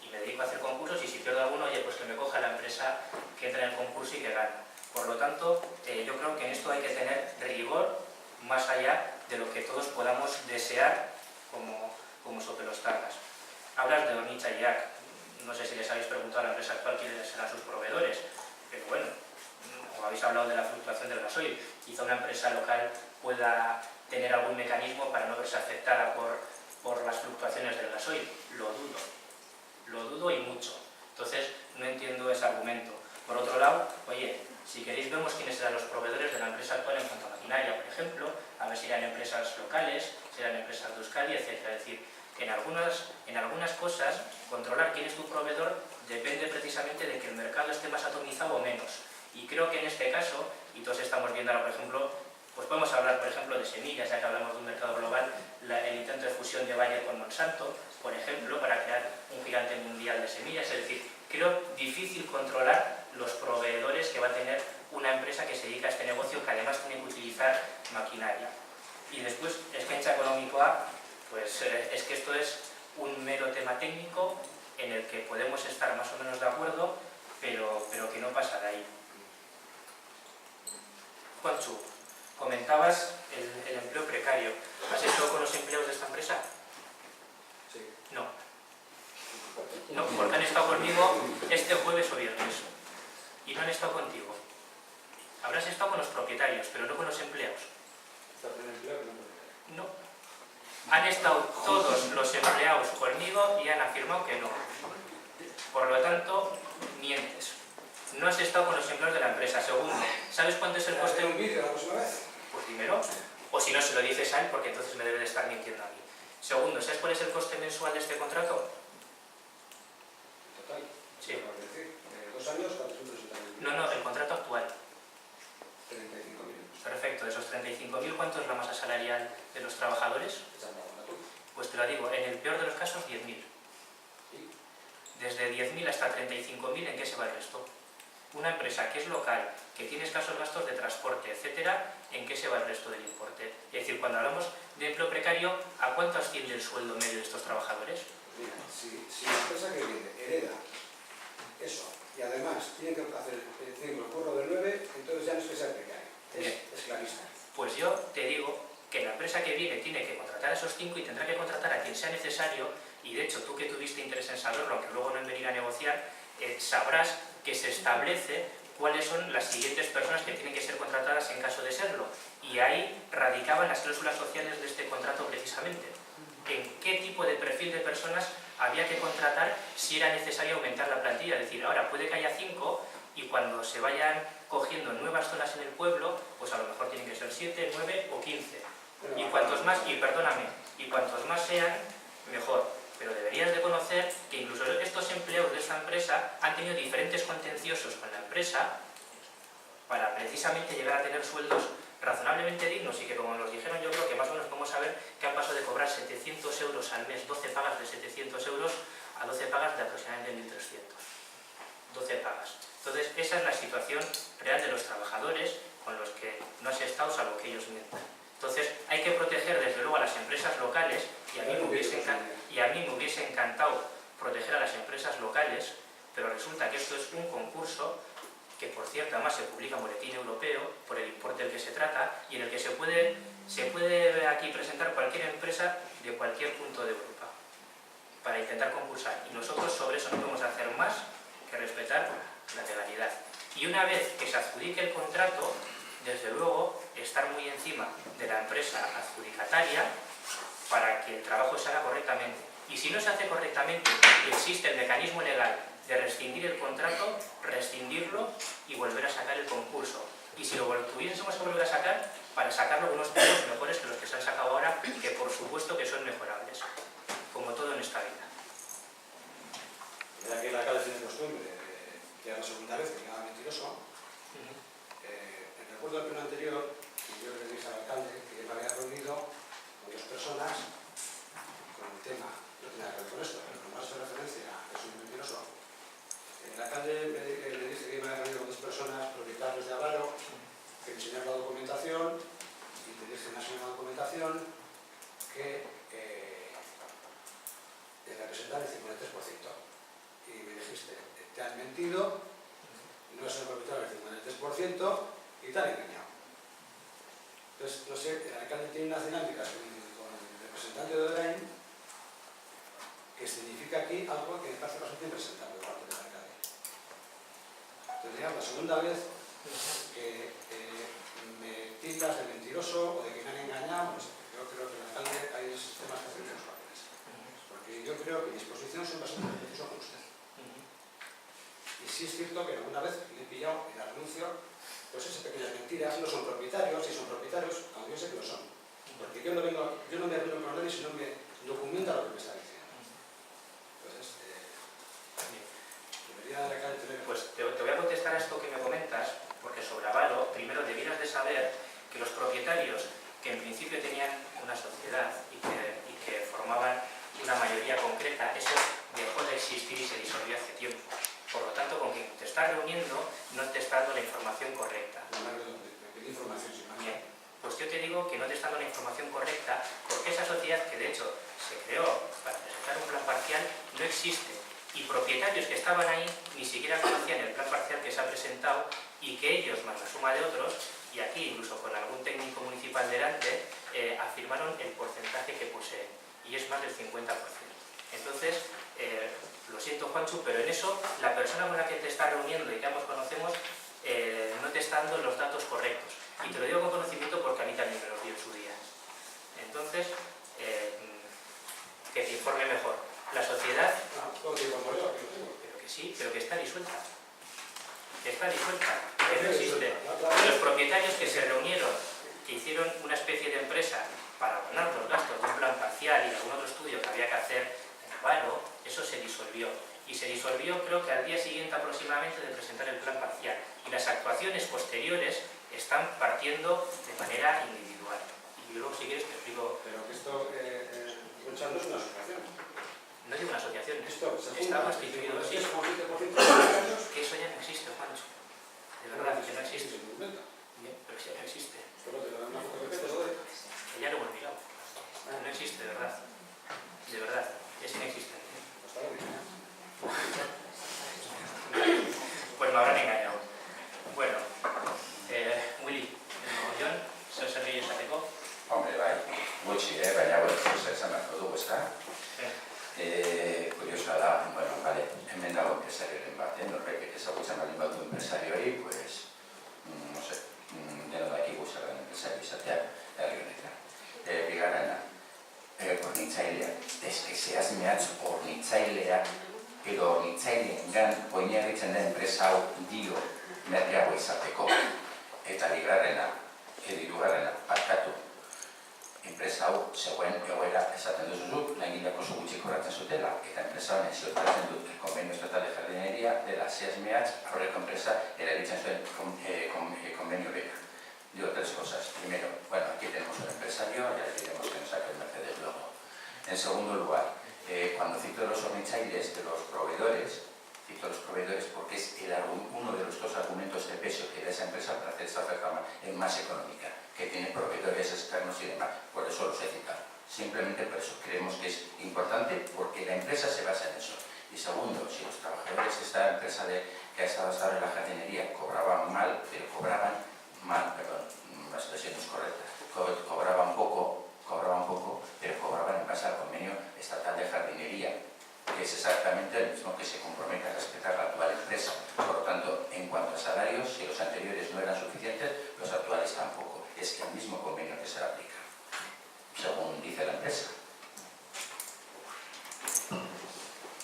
Y me dedico a hacer concursos y si pierdo alguno, oye, pues que me coja la empresa que entra en el concurso y que gana. Por lo tanto, yo creo que en esto hay que tener rigor más allá de lo que todos podamos desear como sopelostarras. Hablas de Hornicha y Iac. No sé si les habéis preguntado a la empresa actual quiénes serán sus proveedores, pero bueno, o habéis hablado de la fluctuación del gasoil. Quizá una empresa local pueda tener algún mecanismo para no verse afectada por las fluctuaciones del gasoil. Lo dudo y mucho. Entonces, no entiendo ese argumento. Por otro lado, oye, si queréis vemos quiénes serán los proveedores de la empresa actual en cuanto a maquinaria, por ejemplo, a ver si eran empresas locales, si eran empresas de Euskadi, etc. Es decir, en algunas cosas, controlar quién es tu proveedor depende precisamente de que el mercado esté más atomizado o menos. Y creo que en este caso, y todos estamos viendo ahora, por ejemplo, pues podemos hablar, por ejemplo, de semillas, ya que hablamos de un mercado global, el intento de fusión de Bayer con Monsanto, por ejemplo, para crear un gigante mundial de semillas. Es decir, creo difícil controlar los proveedores que va a tener una empresa que se dedica a este negocio, que además tiene que utilizar maquinaria. Y después, eskaintza ekonomikoa, pues es que esto es un mero tema técnico en el que podemos estar más o menos de acuerdo, pero que no pasa de ahí. Juanchu, comentabas el empleo precario. ¿Has estado con los empleados de esta empresa? Sí. No. No, porque han estado conmigo este jueves o viernes. Y no han estado contigo. Habrás estado con los propietarios, pero no con los empleados. ¿Estás en empleo? No. Han estado todos los empleados conmigo y han afirmado que no. Por lo tanto, mientes. No has estado con los empleados de la empresa. Segundo, ¿sabes cuánto es el coste? un vídeo la próxima vez? Pues dímelo. O si no, se lo dices a él, porque entonces me debe de estar mintiendo a mí. Segundo, ¿sabes cuál es el coste mensual de este contrato? Total. Sí. Es decir, 2 años, 460.000. No, el contrato actual. 35.000. Perfecto. De esos 35.000, ¿cuánto es la masa salarial de los trabajadores? Pues te lo digo, en el peor de los casos, 10.000. Desde 10.000 hasta 35.000, ¿en qué se va el resto? Una empresa que es local, que tiene escasos gastos de transporte, etcétera, ¿en qué se va el resto del importe? Es decir, cuando hablamos de empleo precario, ¿a cuánto asciende el sueldo medio de estos trabajadores? Pues mira, si la empresa que viene hereda eso y además tiene que hacer el curro del 9, entonces ya no es que sea precario, es esclavista. Pues yo te digo que la empresa que viene tiene que contratar a esos 5 y tendrá que contratar a quien sea necesario, y de hecho tú que tuviste interés en saberlo, aunque luego no en venir a negociar, sabrás que se establece cuáles son las siguientes personas que tienen que ser contratadas en caso de serlo. Y ahí radicaban las cláusulas sociales de este contrato precisamente. En qué tipo de perfil de personas había que contratar si era necesario aumentar la plantilla. Es decir, ahora puede que haya 5 y cuando se vayan cogiendo nuevas zonas en el pueblo, pues a lo mejor tienen que ser 7, 9 o 15. Y cuantos más, y perdóname, y cuantos más sean, mejor. Pero deberías de conocer que incluso estos empleados de esta empresa han tenido diferentes contenciosos con la empresa para precisamente llegar a tener sueldos razonablemente dignos y que, como nos dijeron, yo creo que más o menos podemos saber que han pasado de cobrar 700 euros al mes, 12 pagas de 700 euros, a 12 pagas de aproximadamente 1.300. 12 pagas. Entonces, esa es la situación real de los trabajadores con los que no has estado, salvo que ellos mientan. Entonces, hay que proteger desde luego a las empresas locales, y a mí me hubiese encantado proteger a las empresas locales, pero resulta que esto es un concurso que, por cierto, además se publica en Boletín Europeo, por el importe del que se trata, y en el que se puede aquí presentar cualquier empresa de cualquier punto de Europa para intentar concursar. Y nosotros sobre eso no podemos hacer más que respetar la legalidad. Y una vez que se adjudique el contrato, desde luego, estar muy encima de la empresa adjudicataria para que el trabajo se haga correctamente. Y si no se hace correctamente, existe el mecanismo legal de rescindir el contrato, rescindirlo y volver a sacar el concurso. Y si lo tuviésemos que volver a sacar, para sacarlo con unos puntos mejores que los que se han sacado ahora, que por supuesto que son mejorables, como todo en esta vida. Ya que el alcalde tiene costumbre, ya la segunda vez que nada mentiroso, en el acuerdo del pleno anterior, yo le dije al alcalde que él me había reunido con 2 personas con el tema dan el 53%. Y me dijiste, te han mentido, no es el propietario del 53% y te han engañado. Entonces, no sé, el alcalde tiene unas dinámicas con el representante de Orain que significa aquí algo que me parece bastante impresentable por parte del alcalde. Entonces, digamos, la segunda vez que me tildas de mentiroso o de que me han engañado, pues yo creo que el alcalde hay sistemas que hacen de los papeles. Porque yo creo que mis posiciones son bastante precisos con usted. Y sí es cierto que alguna vez le he pillado en el anuncio, pues esas pequeñas mentiras, no son propietarios, si son propietarios, aunque yo sé que lo son. Porque yo no me reúno con nadie si no me documenta lo que me está diciendo. Entonces, debería de acá tener... Pues te voy a contestar a esto que me comentas, porque sobre avalo, primero debieras de saber que los propietarios que en principio tenían una sociedad y que formaban una mayoría concreta, eso dejó de existir y se disolvió hace tiempo. Por lo tanto, con quien te estás reuniendo no te está dando la información correcta. Bien, pues yo te digo que no te está dando la información correcta porque esa sociedad, que de hecho se creó para presentar un plan parcial, no existe. Y propietarios que estaban ahí ni siquiera conocían el plan parcial que se ha presentado y que ellos, más la suma de otros, y aquí incluso con algún técnico municipal delante, afirmaron el porcentaje que poseen. Y es más del 50%. Entonces, lo siento, Juancho, pero en eso la persona con la que te estás reuniendo y que ambos conocemos no te está dando los datos correctos. Y te lo digo con conocimiento porque a mí también me los dio en su día. Entonces, que te informe mejor. La sociedad... pero que sí, pero que está disuelta. Que está disuelta. Que no existe. Los propietarios que se reunieron, que hicieron una especie de empresa para abonar los gastos de un plan parcial y algún otro estudio que había que hacer en Avalo, eso se disolvió. Y se disolvió creo que al día siguiente aproximadamente de presentar el plan parcial. Y las actuaciones posteriores están partiendo de manera individual. Y luego, si quieres, te explico... Pero que esto, no es una asociación. No es una asociación, Esto está constituido así. Es como 20% de los años. Que eso ya no existe, Juancho. De verdad, que no existe. Bien, pero que ya no existe. Que ya lo hemos mirado. No existe, de verdad. De verdad, es inexistente. Pues me habrán engañado. Bueno, Willy, el mogollón, zer gehiago esateko? Hombre, bai, gutxi, baina, esan beharko dugu, ezta? Kuriosoa da, bueno, vale, hemen dago empresarioren bat, norbek ezagutzen baldin badu empresariori, pues, no sé, deno dakigu zer den empresario izatea, herri honetan. Bigarrena, hornitzaileak, eske zehaz mehatz hornitzaileak, edo hornitzaileengan oinarritzen den enpresa hau dio merkeago izateko. Eta hirugarrena, parkatu. Enpresa hau zegoen egoera esaten duzu, langileak oso gutxi kobratzen zutela, eta enpresa honen ziurtatzen dut el convenio estatal de jardinería dela zehaz mehatz, aurreko enpresa erabiltzen zuen convenio bera. Digo tres cosas. Primero, bueno, aquí tenemos un empresario, ya le diremos que nos saque el Mercedes luego. En segundo lugar, cuando cito los hornitzailes, de los proveedores, cito los proveedores porque es uno de los dos argumentos de peso que da esa empresa para hacer esta oferta más económica, que tiene proveedores externos y demás. Por eso los he citado. Simplemente por eso creemos que es importante porque la empresa se basa en eso. Y segundo, si los trabajadores de esta empresa que ha estado hasta ahora en la jardinería cobraban mal, pero cobraban mal, perdón, la expresión no es correcta, cobraban poco, pero cobraban en base al convenio estatal de jardinería, que es exactamente el mismo que se compromete a respetar la actual empresa. Por lo tanto, en cuanto a salarios, si los anteriores no eran suficientes, los actuales tampoco. Es el mismo convenio que se le aplica, según dice la empresa.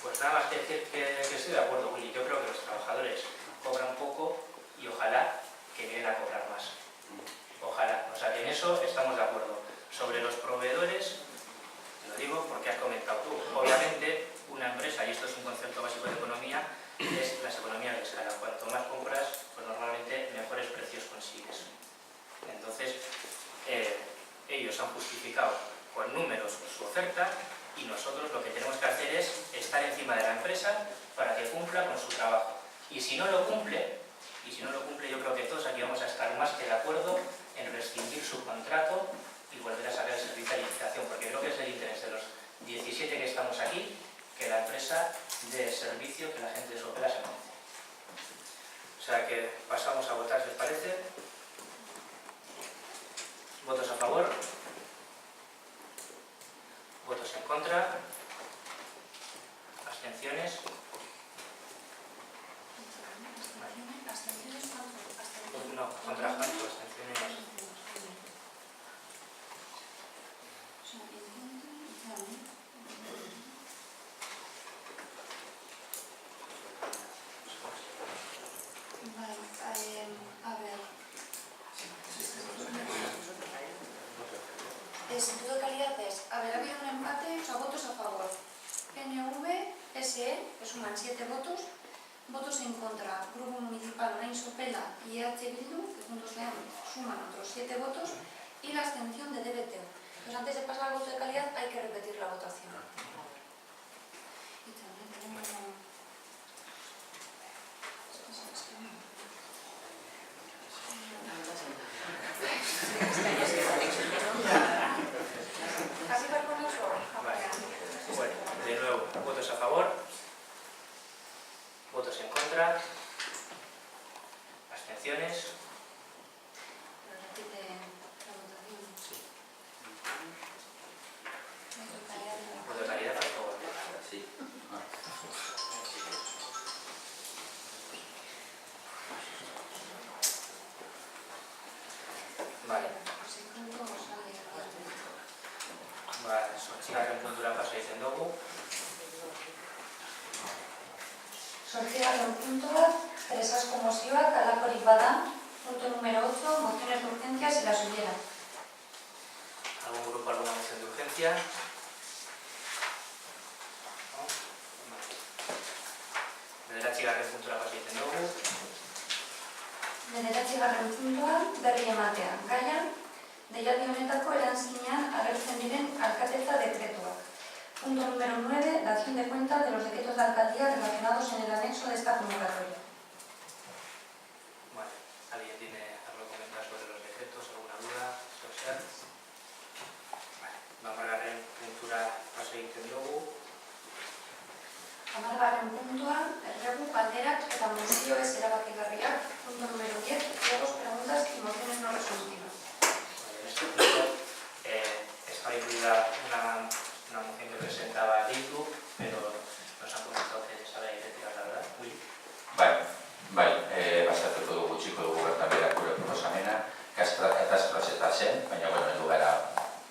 Pues nada más que decir que estoy de acuerdo, Willy. Yo creo que los trabajadores cobran poco y ojalá que vienen a cobrar más. Ojalá. O sea que en eso estamos de acuerdo. Sobre los proveedores, te lo digo porque has comentado tú. Obviamente, una empresa, y esto es un concepto básico de economía, es las economías de escala. Cuanto más compras, pues normalmente mejores precios consigues. Entonces, ellos han justificado con números su oferta y nosotros lo que tenemos que hacer es estar encima de la empresa para que cumpla con su trabajo. Y si no lo cumple, yo creo que todos aquí vamos a estar más que de acuerdo en rescindir su contrato y volver a sacar el servicio de licitación, porque creo que es el interés de los 17 que estamos aquí, que la servicio que la gente de Sopela se merece. O sea que pasamos a votar, si os parece. ¿Votos a favor? ¿Votos en contra? ¿Abstenciones? ¿Abstenciones cuánto? No, contra cuánto, abstenciones. Vale, a ver. En sentido de calidad es, a ver, ha habido un empate, o sea, votos a favor. PNV, PSE, que suman 7 votos. Votos en contra, Grupo Municipal Orain Sopela y EH Bildu, que juntos suman otros 7 votos. Y la abstención de DBT. Entonces, antes de pasar al voto de calidad, hay que repetir la votación. Y también tenemos... ¿Casi va con eso? Vale. Bueno, de nuevo, votos a favor, votos en contra, abstenciones. Repite la votación. Sí. La Voto de calidad, por favor. Sí. Vale. Vale, zortzigarren puntura pasa izen dugu. Zortzigarren puntua, presazko mozioak halakorik bada. Punto número 8, mociones de urgencias y la subiera. ¿Algún grupo, alguna moción de urgencia? ¿No? Vale. Bederatzigarren puntura pasa izen dugu. Bederatzigarren puntua, berri ematea. Gaia, deialdi honetako eranskinean agertzen diren alkatetza dekretuak. Punto número 9, dación de cuenta de los decretos de alcaldía relacionados en el anexo de esta convocatoria. Vale. ¿Alguien tiene algo que comentar sobre los decretos? ¿Alguna duda social? Vale. Hamargarren puntura pasa izen dugu. Hamargarren puntua, erregu, galderak eta mozioez erabakigarriak. Punto número 10, pliegos, preguntas y mociones no resolutivas. En este punto estaba incluida una moción que presentaba Bildu, pero nos han comentado que sabe retirar, la verdad. Bastatuko dugu txiko dugu bertan berak gure proposamena, katastrazeta zen, baina heldu gara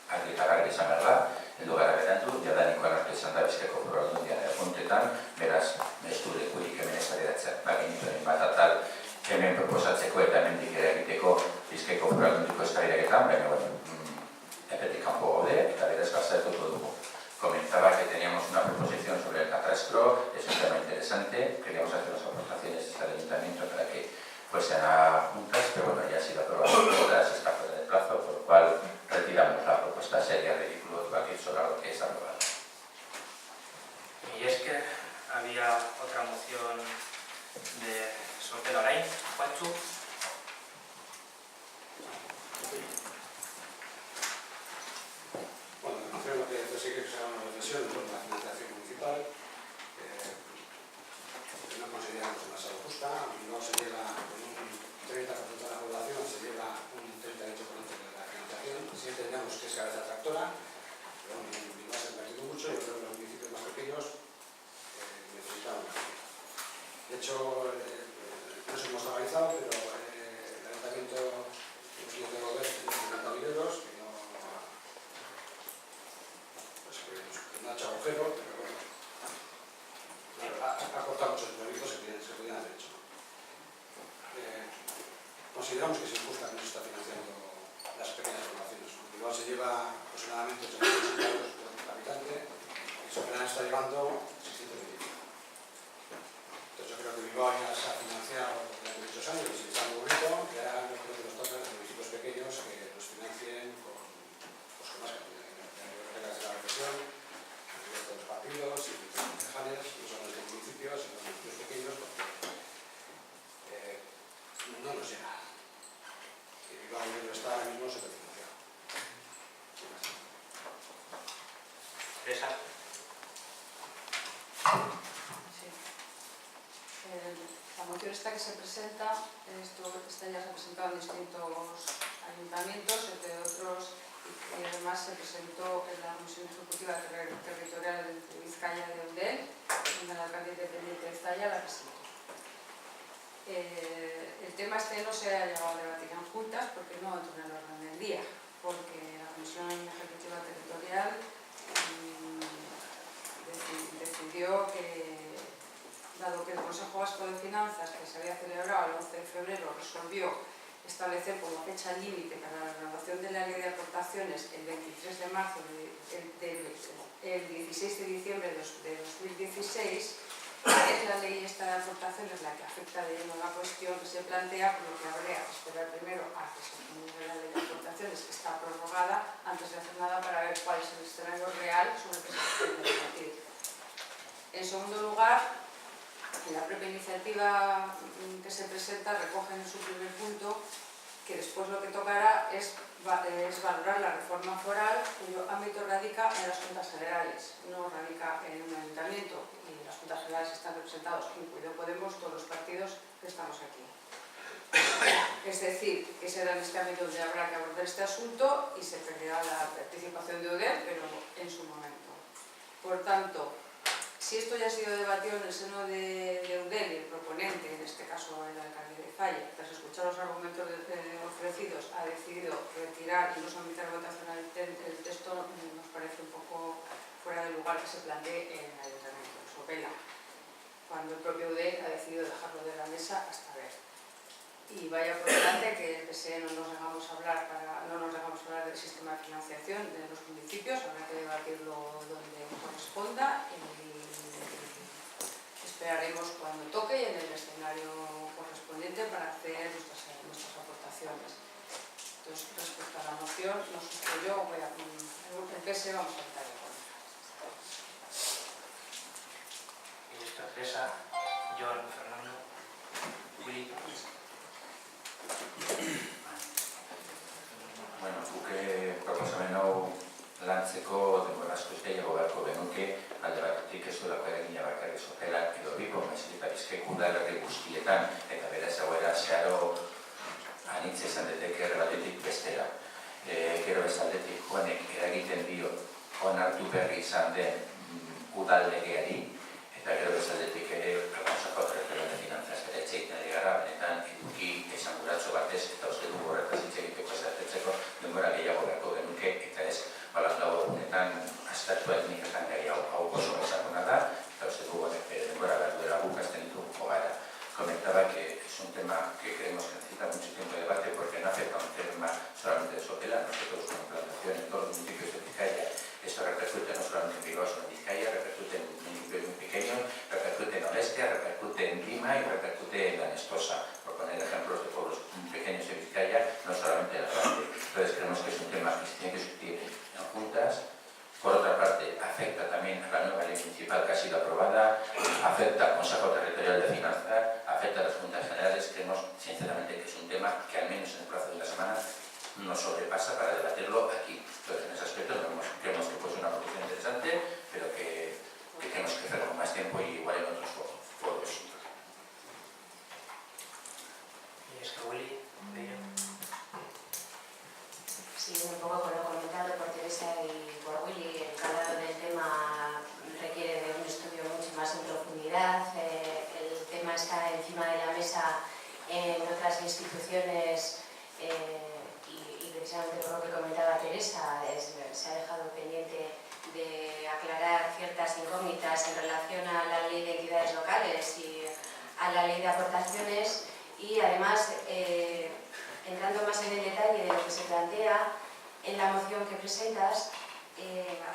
argi eta garbi izan behar da, heldu gara berandu, jadanikoan hartu izan da Bizkaiko Foru Aldundian puntetan, beraz, ez du lekurik hemen ez adiratzen. Genituen bat atal hemen proposatzeko eta hemendik ere egiteko Bizkaiko Foru Aldundiko eztabaidaketan, baina epetik kanpo gaude eta beraz baztertuko dugu. Comentaba que teníamos una proposición sobre el catastro, es un tema interesante, queríamos hacer las aportaciones al ayuntamiento para que fuesen a juntas, pero bueno, ya ha sido aprobado todas, está fuera de plazo, por lo cual retiramos la propuesta, sería ridículo debatir sobre algo que está aprobado. Y es que había otra moción de Sopela Orain, Juanchu. Bueno, menciono que sí que se haga una reflexión sobre la financiación municipal, que no consideramos demasiado justa, no se llega con un 30% de la población, se lleva un 38% de la financiación, sí entendemos que es cabeza tractora, pero bueno, en Bilbao se ha invertido mucho y yo creo que los municipios más pequeños necesitamos. De hecho, no se hemos analizado, pero el ayuntamiento nos tiene que mover 50.000 euros, no ha hecho agujero, pero bueno, ha cortado muchos proyectos que se podían haber hecho. Consideramos que es injusta que no se está financiando las pequeñas poblaciones. Bilbao se lleva aproximadamente 800 euros por habitante y Sopela está llevando 625. Entonces yo creo que Bilbao ya se ha financiado durante muchos años y está muy bonito, que ahora yo creo que nos toca a los municipios pequeños que nos financien con más cantidad. Yo creo que es la reflexión de los partidos y de los concejales, no solo de los municipios, sino de los municipios pequeños, porque no nos llega. Y Bilbao donde está ahora mismo se financia. Teresa. Sí. La moción esta que se presenta, esta ya se ha presentado en distintos ayuntamientos, entre otros, y además se presentó en la Comisión Ejecutiva Territorial de Vizcaya de Eudel, donde el alcalde independiente de Zalla la presentó. El tema este no se ha llegado a debatir en juntas porque no entró en el orden del día, porque la Comisión Ejecutiva Territorial decidió que, dado que el Consejo Vasco de Finanzas, que se había celebrado el 11 de febrero, resolvió establecer como fecha límite para la renovación de la ley de aportaciones el 23 de marzo el 16 de diciembre de 2016, es la ley esta de aportaciones la que afecta de lleno la cuestión que se plantea, por lo que habría que esperar primero a que se promulgue la ley de aportaciones, que está prorrogada, antes de hacer nada para ver cuál es el escenario real sobre el que se pretende debatir. En segundo lugar, en la propia iniciativa que se presenta recoge en su primer punto que después lo que tocará es valorar la reforma foral, cuyo ámbito radica en las Juntas Generales, no radica en un ayuntamiento, y las Juntas Generales están representados, incluido Podemos, todos los partidos que estamos aquí. Es decir, que será en este ámbito donde habrá que abordar este asunto y se perderá la participación de Eudel, pero en su momento. Por tanto, si esto ya ha sido debatido en el seno de Eudel y el proponente, en este caso el alcalde de Zalla, tras escuchar los argumentos ofrecidos, ha decidido retirar y no someter a votación el texto, nos parece un poco fuera de lugar que se plantee en el ayuntamiento de Sopela, cuando el propio Eudel ha decidido dejarlo de la mesa hasta ver. Y vaya por delante que el PSE no nos dejamos hablar del sistema de financiación de los municipios, habrá que debatirlo donde corresponda y esperaremos cuando toque y en el escenario correspondiente para hacer nuestras aportaciones. Entonces, respecto a la moción, nosotros yo el PSE vamos a votar en contra. Ministra Teresa, John, Fernando, Willy. Bueno, guke proposamen hau lantzeko denbora askoz gehiago beharko genuke, alde batetik ez duelako eragina bakarrik Sopelan edo Bilbon, baizik eta Bizkaiko udalerri guztietan, eta beraz egoera zeharo anitza izan daiteke erre batetik bestera. Gero ez aldetik Juanek eragiten dio onartu berri izan den udal legeari, eta gero ez aldetik ere Consejo Territorial de Finanzas ere etxeiten ari gara, benetan eduki esanguratxo batez eta uste dugu horretaz hitz egiteko esatetzeko denbora gehiago beharko genuke, eta ez balazlau egunetan astatua etniketan gai hau oso esakona da, eta uste dugu denbora behar duela guk azten ditugu gara. Comentaba que es un tema que creemos que necesita mucho tiempo de debate porque no afecta a un tema solamente de Sopela, nosotros con implantación en todos los municipios de Vizcaya. Esto repercute no solamente en Bilbao, sino en Vizcaya, repercute en municipios muy pequeños, repercute en Olestia, repercute en Lima y repercute en La Nestosa, por poner ejemplos de pueblos pequeños de Vizcaya, no solamente en el grande. Entonces creemos que es un tema que se tiene que discutir en juntas. Por otra parte, afecta también a la nueva ley municipal que ha sido aprobada, afecta al Consejo Territorial de Finanzas, afecta a las Juntas Generales. Creemos, sinceramente, que es un tema que al menos en el plazo de una semana nos sobrepasa para debatirlo aquí. Entonces, en ese aspecto creemos que puede ser una proposición interesante, pero que tenemos que hacerlo con más tiempo y igual en otros foros. Y es que Willy, Bello. Sí, un poco con lo comentado por Teresa y por Willy, el calado del tema requiere de un estudio mucho más en profundidad. El tema está encima de la mesa en otras instituciones y precisamente por lo que comentaba Teresa, se ha dejado pendiente de aclarar ciertas incógnitas en relación a la ley de entidades locales y a la ley de aportaciones y además entrando más en el detalle de lo que se plantea en la moción que presentas,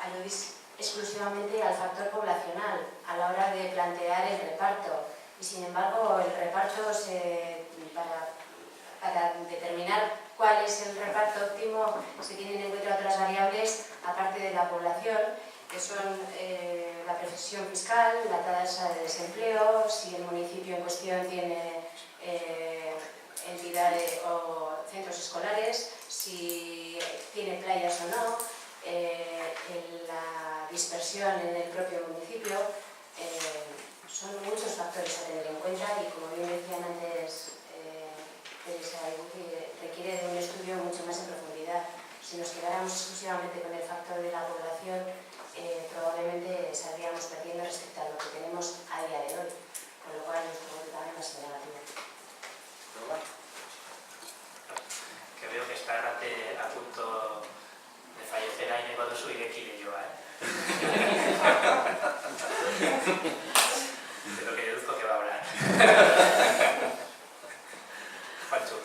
aludís exclusivamente al factor poblacional a la hora de plantear el reparto. Y sin embargo, el reparto, para determinar cuál es el reparto óptimo, se tienen en cuenta otras variables aparte de la población, que son la precisión fiscal, la tasa de desempleo, si el municipio en cuestión tiene entidades o centros escolares, si tiene playas o no, la dispersión en el propio municipio. Son muchos factores a tener en cuenta De lo que deduzco que va a hablar. Pancho.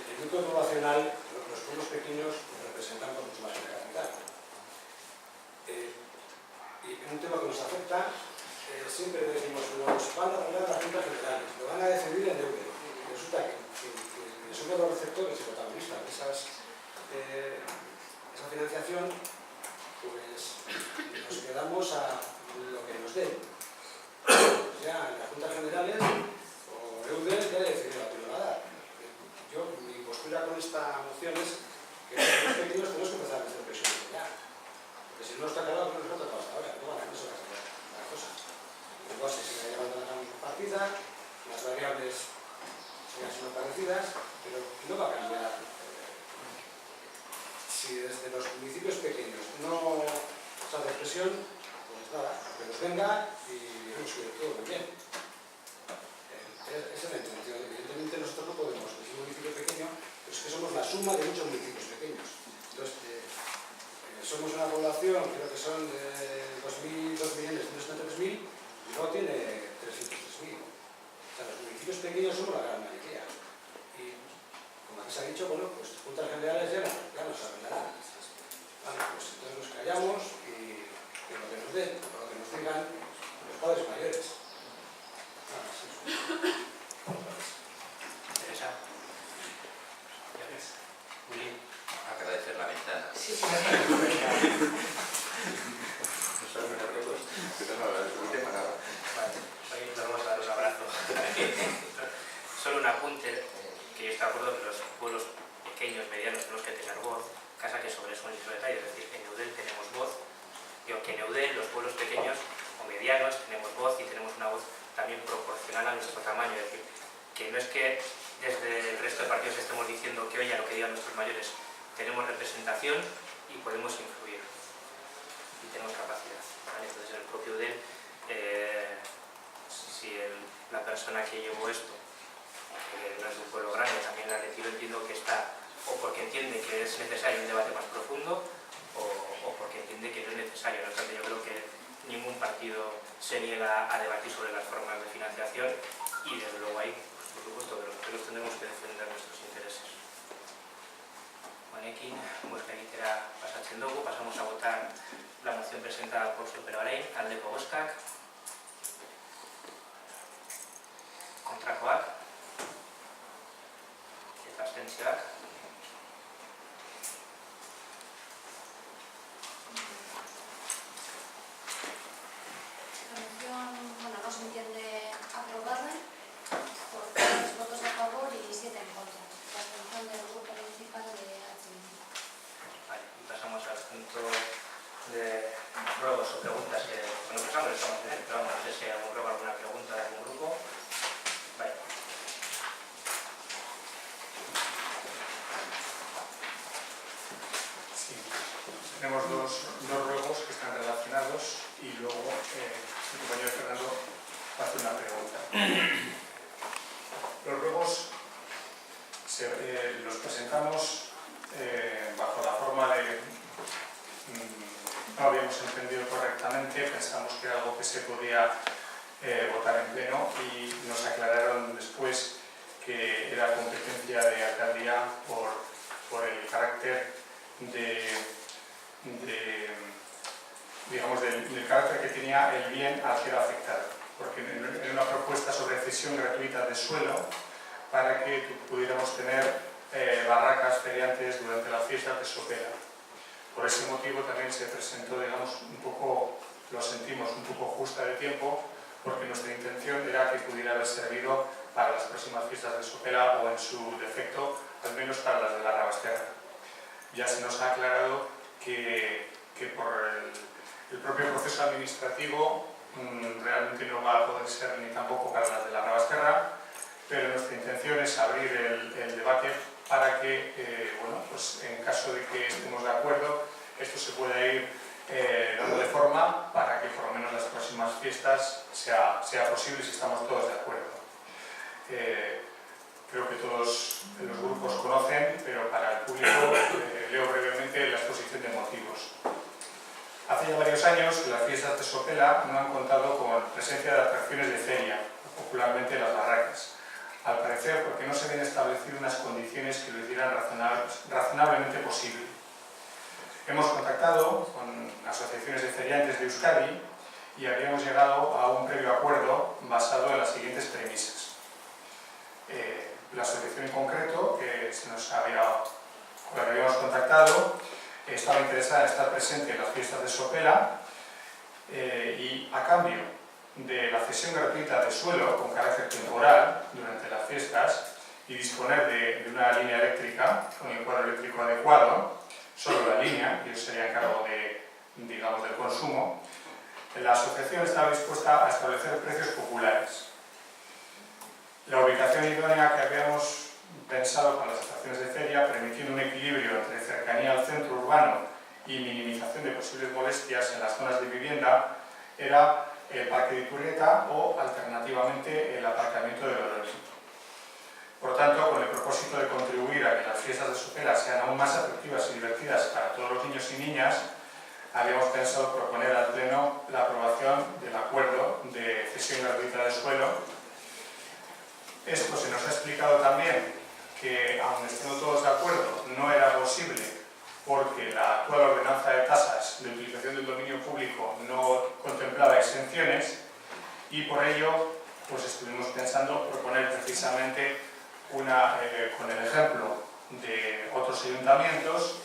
El núcleo poblacional, los pueblos pequeños representan por mucho más que la capital. Y un tema que nos afecta, siempre decimos, nos van a arreglar las juntas generales, lo van a decidir en EUDE. Y resulta que somos los receptores y protagonistas de esa financiación, pues nos quedamos a lo que nos den. Ya en las juntas generales o EUDE ya he decidido a quién lo va a dar. Yo, mi postura con esta moción es que los pequeños tenemos que empezar desde el presupuesto ya. Porque si no está claro, no nos ha tocado hasta ahora, no van a eso va a cambiar la cosa. Igual se sigue llevando la misma partida, las variables siguen siendo parecidas, pero no va a cambiar. Si desde los municipios pequeños no se hace presión, pues nada, que nos venga y nos sube todo muy bien. Esa es la intención. Evidentemente nosotros no podemos decir un municipio pequeño, pero es que somos la suma de muchos municipios pequeños. Entonces, somos una población, creo que son 2.173.000 y luego tiene 303.000. O sea, los municipios pequeños somos la gran mayoría. Y como aquí se ha dicho, bueno, pues juntas generales ya nos arreglarán. Vale, pues entonces nos callamos y que lo que nos den, lo que nos digan los padres mayores. Nada más eso. Teresa. Gracias. Willy. Agradecer la ventana. Sí. Vale, hoy nos vamos a dar un abrazo. Solo un apunte, que yo estoy de acuerdo que los pueblos pequeños, medianos, tenemos que tener voz, casa que sobre eso un detalle, es decir, en Eudel tenemos voz, digo que en Eudel los pueblos pequeños o medianos tenemos voz y tenemos una voz también proporcional a nuestro tamaño, es decir, que no es que desde el resto de partidos estemos diciendo que oye a lo que digan nuestros mayores, tenemos representación y podemos influir y tenemos capacidad, ¿vale? Entonces en el propio Eudel, si la persona que llevó esto, que no es de un pueblo grande, también la retiro, entiendo que está o porque entiende que es necesario un debate más profundo o porque entiende que no es necesario. No obstante, yo creo que ningún partido se niega a debatir sobre las formas de financiación y desde luego ahí, pues, por supuesto, que nosotros tendremos que defender nuestros intereses. Honekin, buelta egitera pasatzen dugu, pasamos a votar la moción presentada por Superbarain, aldeko bozkak, kontrakoak, eta abstentzioak. La moción, bueno, no se entiende aprobada por 3 votos a favor y 7 en contra. La abstención del grupo principal de HM. Vale, y pasamos al punto de ruegos o preguntas que, bueno, pues ahora estamos en él, pero vamos, no sé si hay algún ruego, alguna pregunta de algún grupo. Vale. Sí, tenemos dos ruegos que están relacionados y luego mi compañero Fernando hace una pregunta. Los ruegos los presentamos bajo la forma de no habíamos entendido correctamente, pensamos que era algo que se podía votar en pleno y nos aclararon después que era competencia de alcaldía por el carácter digamos, del carácter que tenía el bien al que era afectado, porque era una propuesta sobre cesión gratuita de suelo para que pudiéramos tener barracas feriantes durante las fiestas de Sopela. Por ese motivo también se presentó, digamos, un poco, lo sentimos, un poco justa de tiempo, porque nuestra intención era que pudiera haber servido para las próximas fiestas de Sopela o en su defecto, al menos para las de la Rabasterra. Ya se nos ha aclarado que por el propio proceso administrativo realmente no va a poder ser ni tampoco para las de la Rabasterra, pero nuestra intención es abrir el debate para que, bueno, pues en caso de que estemos de acuerdo, esto se pueda ir dándole forma para que por lo menos las próximas fiestas sea posible si estamos todos de acuerdo. Creo que todos los grupos conocen, pero para el público leo brevemente la exposición de motivos. Hace ya varios años que las fiestas de Sopela no han contado con presencia de atracciones de feria, popularmente las barracas. Al parecer porque no se habían establecido unas condiciones que lo hicieran razonablemente posible. Hemos contactado con asociaciones de feriantes de Euskadi y habíamos llegado a un previo acuerdo basado en las siguientes premisas. La asociación en concreto, con la que habíamos contactado, estaba interesada en estar presente en las fiestas de Sopela y a cambio de la cesión gratuita de suelo con carácter temporal durante las fiestas y disponer de una línea eléctrica con el cuadro eléctrico adecuado, solo la línea, y eso sería a cargo del consumo, la asociación estaba dispuesta a establecer precios populares. La ubicación idónea que habíamos pensado con las estaciones de feria, permitiendo un equilibrio entre cercanía al centro urbano y minimización de posibles molestias en las zonas de vivienda, era el Parque de Iturrieta o, alternativamente, el aparcamiento de Loroni. Por tanto, con el propósito de contribuir a que las fiestas de Sopela sean aún más atractivas y divertidas para todos los niños y niñas, habíamos pensado proponer al Pleno la aprobación del acuerdo de cesión gratuita de suelo. Esto se nos ha explicado también que, aun estando todos de acuerdo, no era posible porque la actual ordenanza de tasas de utilización del dominio público no contemplaba exenciones y por ello pues estuvimos pensando proponer precisamente con el ejemplo de otros ayuntamientos,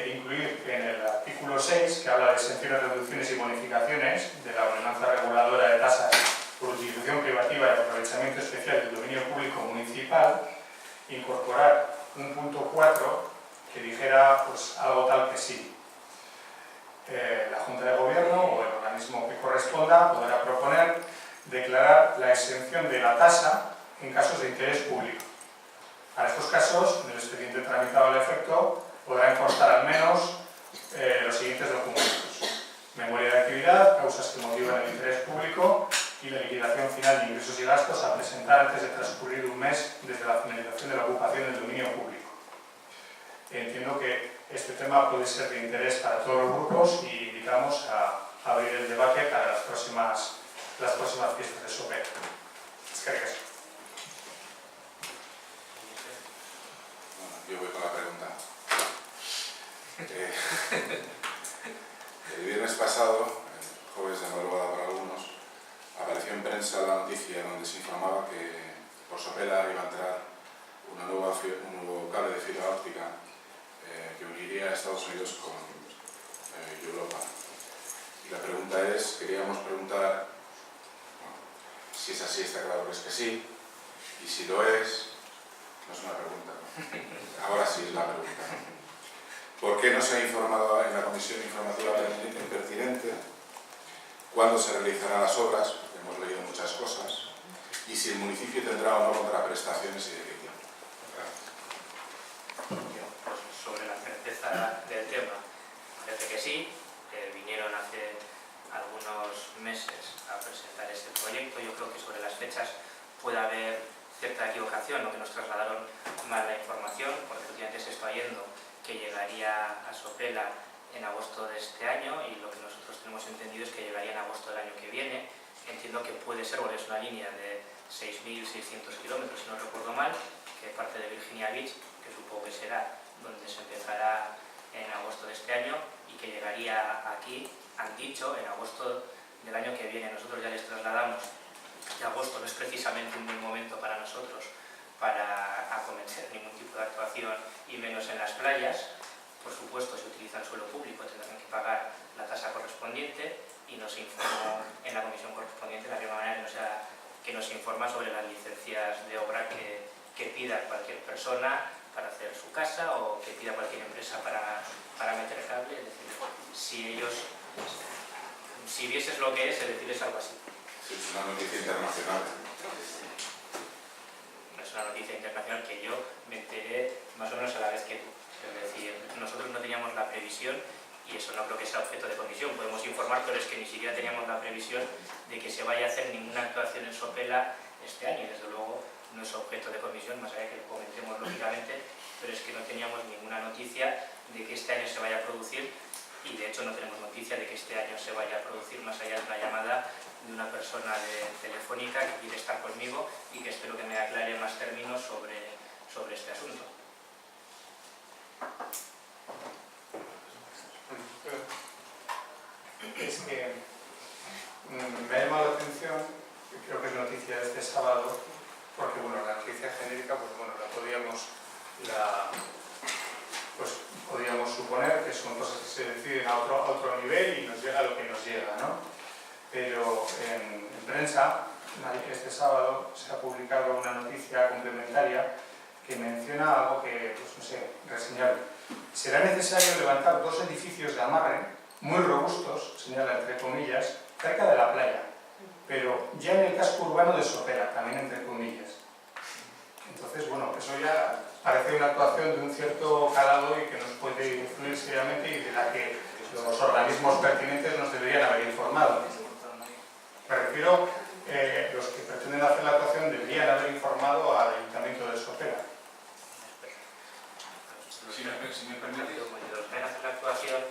incluir en el artículo 6, que habla de exenciones, reducciones y bonificaciones de la ordenanza reguladora de tasas por utilización privativa y aprovechamiento especial del dominio público municipal, incorporar un punto 4 que dijera pues, algo tal que sí. La Junta de Gobierno o el organismo que corresponda podrá proponer declarar la exención de la tasa en casos de interés público. Para estos casos, en el expediente tramitado al efecto, podrán constar al menos los siguientes documentos: memoria de actividad, causas que motivan el interés público y la liquidación final de ingresos y gastos a presentar antes de transcurrir un mes desde la finalización de la ocupación del dominio público. Entiendo que este tema puede ser de interés para todos los grupos y invitamos a abrir el debate para las próximas fiestas de Sopela. Eskerrik asko. Yo voy con la pregunta. El viernes pasado, jueves de madrugada para algunos, apareció en prensa la noticia donde se informaba que por Sopela iba a entrar un nuevo cable de fibra óptica que uniría a Estados Unidos con Europa. Y la pregunta es, queríamos preguntar, bueno, si es así, está claro que es que sí, y si lo es, no es una pregunta, ahora sí es la pregunta. ¿Por qué no se ha informado en la comisión informativa pertinente cuándo se realizarán las obras? Porque hemos leído muchas cosas, y si el municipio tendrá o no contraprestaciones y de qué tiempo. Pues sobre la certeza del tema, parece que sí. Vinieron hace algunos meses a presentar este proyecto. Yo creo que sobre las fechas puede haber cierta equivocación, o que nos trasladaron mal la información, porque últimamente se está oyendo que llegaría a Sopela en agosto de este año, y lo que nosotros tenemos entendido es que llegaría en agosto del año que viene. Entiendo que puede ser, porque es una línea de 6.600 kilómetros, si no recuerdo mal, que parte de Virginia Beach, que supongo que será donde se empezará en agosto de este año, y que llegaría aquí, han dicho, en agosto del año que viene. Nosotros ya les trasladamos que agosto no es precisamente un buen momento para nosotros para acometer ningún tipo de actuación, y menos en las playas. Por supuesto, si utilizan suelo público tendrán que pagar la tasa correspondiente, y nos informó en la comisión correspondiente de la misma manera que nos informa sobre las licencias de obra que pida cualquier persona para hacer su casa, o que pida cualquier empresa para meter cable. Es decir, si vieses lo que es decir, es algo así. Sí, es una noticia internacional. No es una noticia internacional, que yo me enteré más o menos a la vez que tú. Es decir, nosotros no teníamos la previsión, y eso no creo que sea objeto de comisión. Podemos informar, pero es que ni siquiera teníamos la previsión de que se vaya a hacer ninguna actuación en Sopela este año, y desde luego no es objeto de comisión, más allá que lo comentemos lógicamente, pero es que no teníamos ninguna noticia de que este año se vaya a producir y de hecho no tenemos noticia de que este año se vaya a producir más allá de una llamada de una persona de Telefónica que quiere estar conmigo y que espero que me aclare más términos sobre este asunto. Es que me ha llamado la atención, creo que es noticia de este sábado, porque bueno, la noticia genérica, pues bueno, podríamos suponer que son cosas que se deciden a otro nivel y nos llega lo que nos llega, ¿no? Pero en prensa, este sábado se ha publicado una noticia complementaria que menciona algo que, pues no sé, reseñable. Será necesario levantar 2 edificios de amarre muy robustos, señala entre comillas, cerca de la playa, pero ya en el casco urbano de Sopela, también entre comillas. Entonces, bueno, eso ya parece una actuación de un cierto calado y que nos puede influir seriamente y de la que los organismos pertinentes nos deberían haber informado. Me refiero, los que pretenden hacer la actuación deberían haber informado al Ayuntamiento de Sopela. Si me permite, Los que van a hacer la actuación,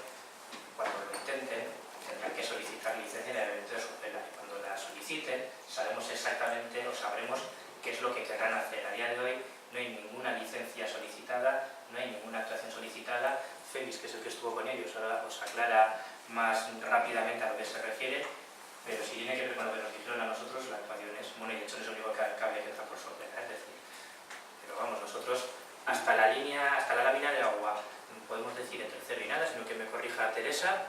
cuando lo intenten, tendrán que solicitar licencia en el Ayuntamiento de Sopela. Y cuando la soliciten, sabemos exactamente o sabremos qué es lo que querrán hacer. A día de hoy no hay ninguna licencia solicitada, no hay ninguna actuación solicitada. Félix, que es el que estuvo con ellos, ahora os aclara más rápidamente a lo que se refiere, pero si tiene que ver con lo que nos dijeron a nosotros, la actuación es, bueno, y de hecho no es el único cable que entra por Sopela, es decir, pero vamos, nosotros hasta la lámina de agua podemos decir en tercero y nada, sino que me corrija Teresa,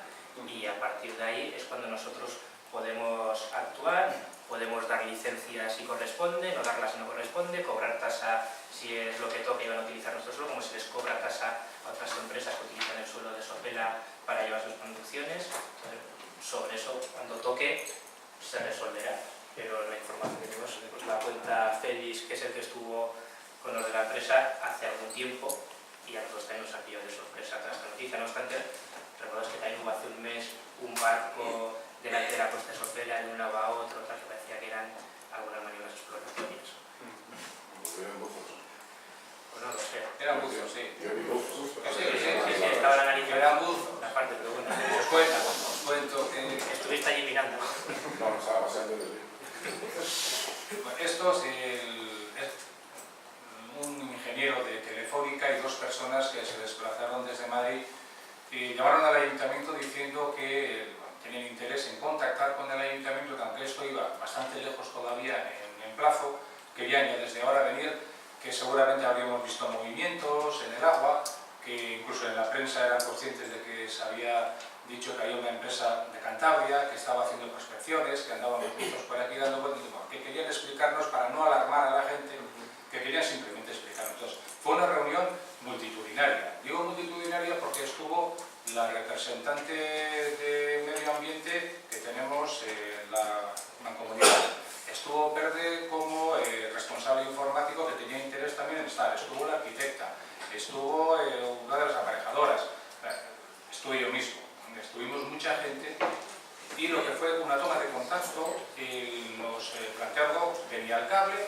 y a partir de ahí es cuando nosotros podemos actuar, podemos dar licencias si corresponde, no darlas si no corresponde, cobrar tasa si es lo que toca y van a utilizar nuestro suelo, como se les cobra tasa a otras empresas que utilizan el suelo de Sopela para llevar sus producciones. Sobre eso, cuando toque, se resolverá, pero la información que tenemos, pues la cuenta Félix, que es el que estuvo con los de la empresa hace algún tiempo, y a nosotros también nos ha pillado de sorpresa tras la noticia. No obstante, recuerdo que también hubo hace un mes un barco delante de la costa de Sopela, de un lado a otro, tal, que parecía que eran algunas maniobras exploratorias. Eran buzos. Pues no lo sé. eran buzos, sí. Yo vi buzos. Sí, estaba analizando Eran buzos. la parte, pero bueno. Os cuento que Estuviste allí mirando. No, estaba paseando desde. esto es un ingeniero de Telefónica y 2 personas que se desplazaron desde Madrid y llamaron al ayuntamiento diciendo que tenían interés en contactar con el ayuntamiento, que aunque esto iba bastante lejos todavía en plazo, querían ya desde ahora venir, que seguramente habríamos visto movimientos en el agua, que incluso en la prensa eran conscientes de que se había dicho que había una empresa de Cantabria que estaba haciendo prospecciones, que andaban los pisos por aquí dando vueltas, que querían explicarnos para no alarmar a la gente, que querían simplemente explicarnos. Entonces, fue una reunión multitudinaria. Digo multitudinaria porque estuvo la representante de Medio Ambiente que tenemos en la mancomunidad. Estuvo Perde como responsable informático que tenía interés también en estar. Estuvo la arquitecta. Estuvo una de las aparejadoras. Estuve yo mismo. Estuvimos mucha gente y lo que fue una toma de contacto nos planteó, venía el cable.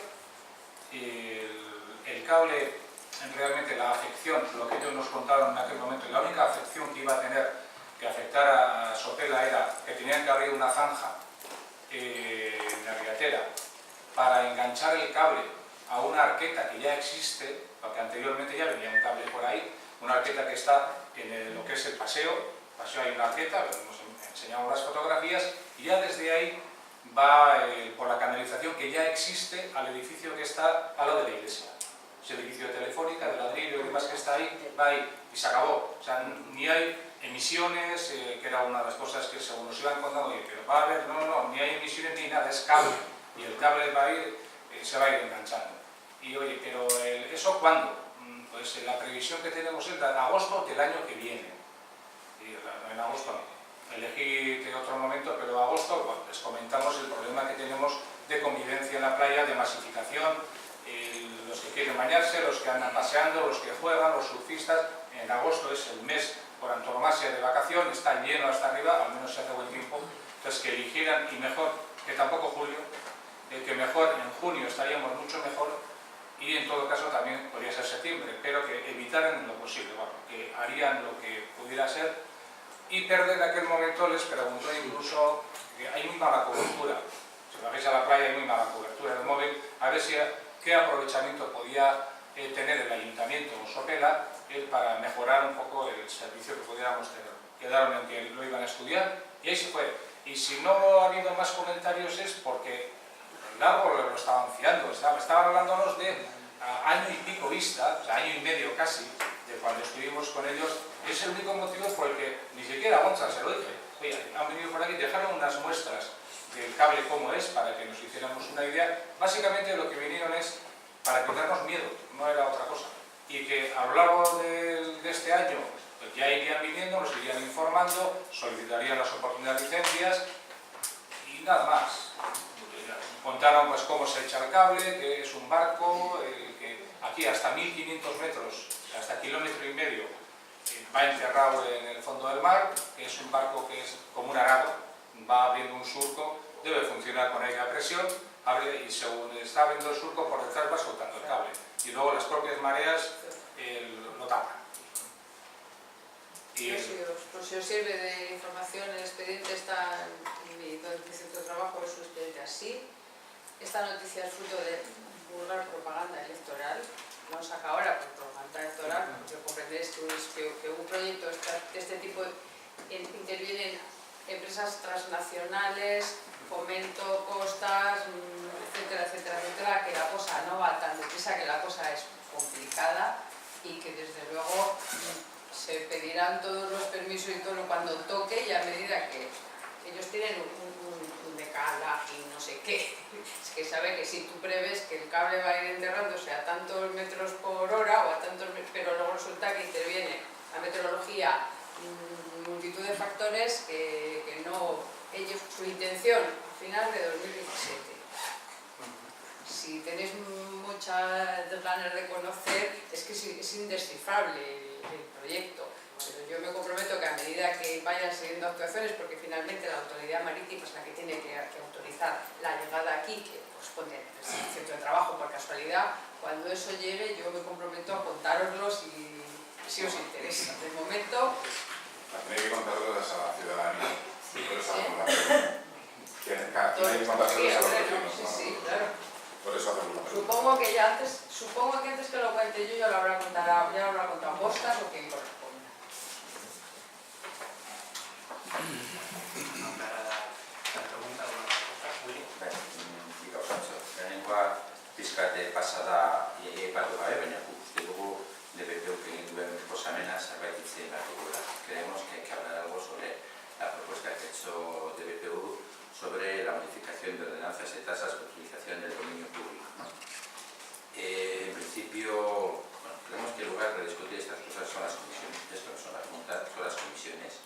El cable, realmente la afección, lo que ellos nos contaron en aquel momento, la única afección que iba a tener que afectar a Sopela era que tenían que abrir una zanja en la riatera para enganchar el cable a una arqueta que ya existe, porque anteriormente ya venía un cable por ahí, una arqueta que está en lo que es el paseo hay una arqueta, hemos enseñado las fotografías, y ya desde ahí va por la canalización que ya existe al edificio que está al lado de la iglesia. Ese edificio de Telefónica, de ladrillo y demás que está ahí, va ahí y se acabó. O sea, ni hay emisiones, que era una de las cosas que según nos iban contando, pero va a haber, no, ni hay emisiones ni nada, es cable. Y el cable va a ir, se va a ir enganchando. Y oye, pero ¿eso cuándo? Pues la previsión que tenemos es de agosto del año que viene. Y en agosto no. Elegí de otro momento, pero agosto, bueno, les comentamos el problema que tenemos de convivencia en la playa, de masificación, los que quieren bañarse, los que andan paseando, los que juegan, los surfistas. En agosto es el mes por antonomasia de vacación, está lleno hasta arriba, al menos se hace buen tiempo. Entonces que eligieran, y mejor, que tampoco julio, que mejor en junio estaríamos mucho mejor, y en todo caso también podría ser septiembre, pero que evitaran lo posible, bueno, que harían lo que pudiera ser y Perde en aquel momento les preguntó incluso que hay muy mala cobertura, si vais a la playa hay muy mala cobertura del móvil, a ver si qué aprovechamiento podía tener el ayuntamiento o Sopela para mejorar un poco el servicio que pudiéramos tener. Quedaron en que lo iban a estudiar y ahí se fue. Y si no ha habido más comentarios es porque largo lo estaban fiando, estaban hablándonos de año y pico vista, o sea, año y medio casi, de cuando estuvimos con ellos. Es el único motivo por el que ni siquiera a Gonzalo se lo dije. Oye, han venido por aquí, dejaron unas muestras del cable cómo es, para que nos hiciéramos una idea. Básicamente lo que vinieron es para quitarnos miedo, no era otra cosa. Y que a lo largo de este año pues ya irían viniendo, nos irían informando, solicitarían las oportunidades de licencias y nada más. Contaron pues cómo se echa el cable, que es un barco, que aquí hasta 1500 metros, hasta 1,5 kilómetros, va enterrado en el fondo del mar, que es un barco que es como un arado, va abriendo un surco, debe funcionar con aire a presión, abre y según está abriendo el surco por detrás va soltando el cable y luego las propias mareas lo tapan. Y por si os sirve de información, el expediente está en mi centro de trabajo, es un expediente así. Esta noticia es fruto de vulgar propaganda electoral, no saca ahora por propaganda electoral, porque comprenderéis que un proyecto de este tipo intervienen empresas transnacionales, Fomento, Costas, etcétera, etcétera, etcétera, que la cosa no va tan deprisa, que la cosa es complicada y que desde luego se pedirán todos los permisos y todo cuando toque, y a medida que ellos tienen un decalaje y no sé qué, es que sabe que si tú prevés que el cable va a ir enterrándose a tantos metros por hora o a tantos, pero luego resulta que interviene la meteorología, multitud de factores que no, ellos, su intención, final de 2017. Si tenéis muchas ganas de conocer, es que es indescifrable el proyecto. Pero yo me comprometo que a medida que vayan siguiendo actuaciones, porque finalmente la autoridad marítima es la que tiene que autorizar la llegada aquí, que corresponde al centro de trabajo por casualidad, cuando eso llegue yo me comprometo a contároslo si os interesa. De momento... Tiene que contárselos a la ciudadanía. Por eso hacemos la pregunta. Tiene que contárselos a los vecinos. Sí, claro. Por eso hacemos la pregunta. Supongo que antes que lo cuente yo ya lo habrá contado Bostas o quien corresponda. Lehenengoa pizkate pasada aipatu gabe, baina uste dugu DBPuk egin duen proposamena zerbait hitz egin behar dugula. Creemos que hay que hablar algo sobre la propuesta que ha hecho DBPU sobre la modificación de ordenanzas de tasas de utilización del dominio público, ¿no? En principio, bueno, creemos que el lugar de discutir estas cosas son las comisiones, esto no son las multas, son las comisiones.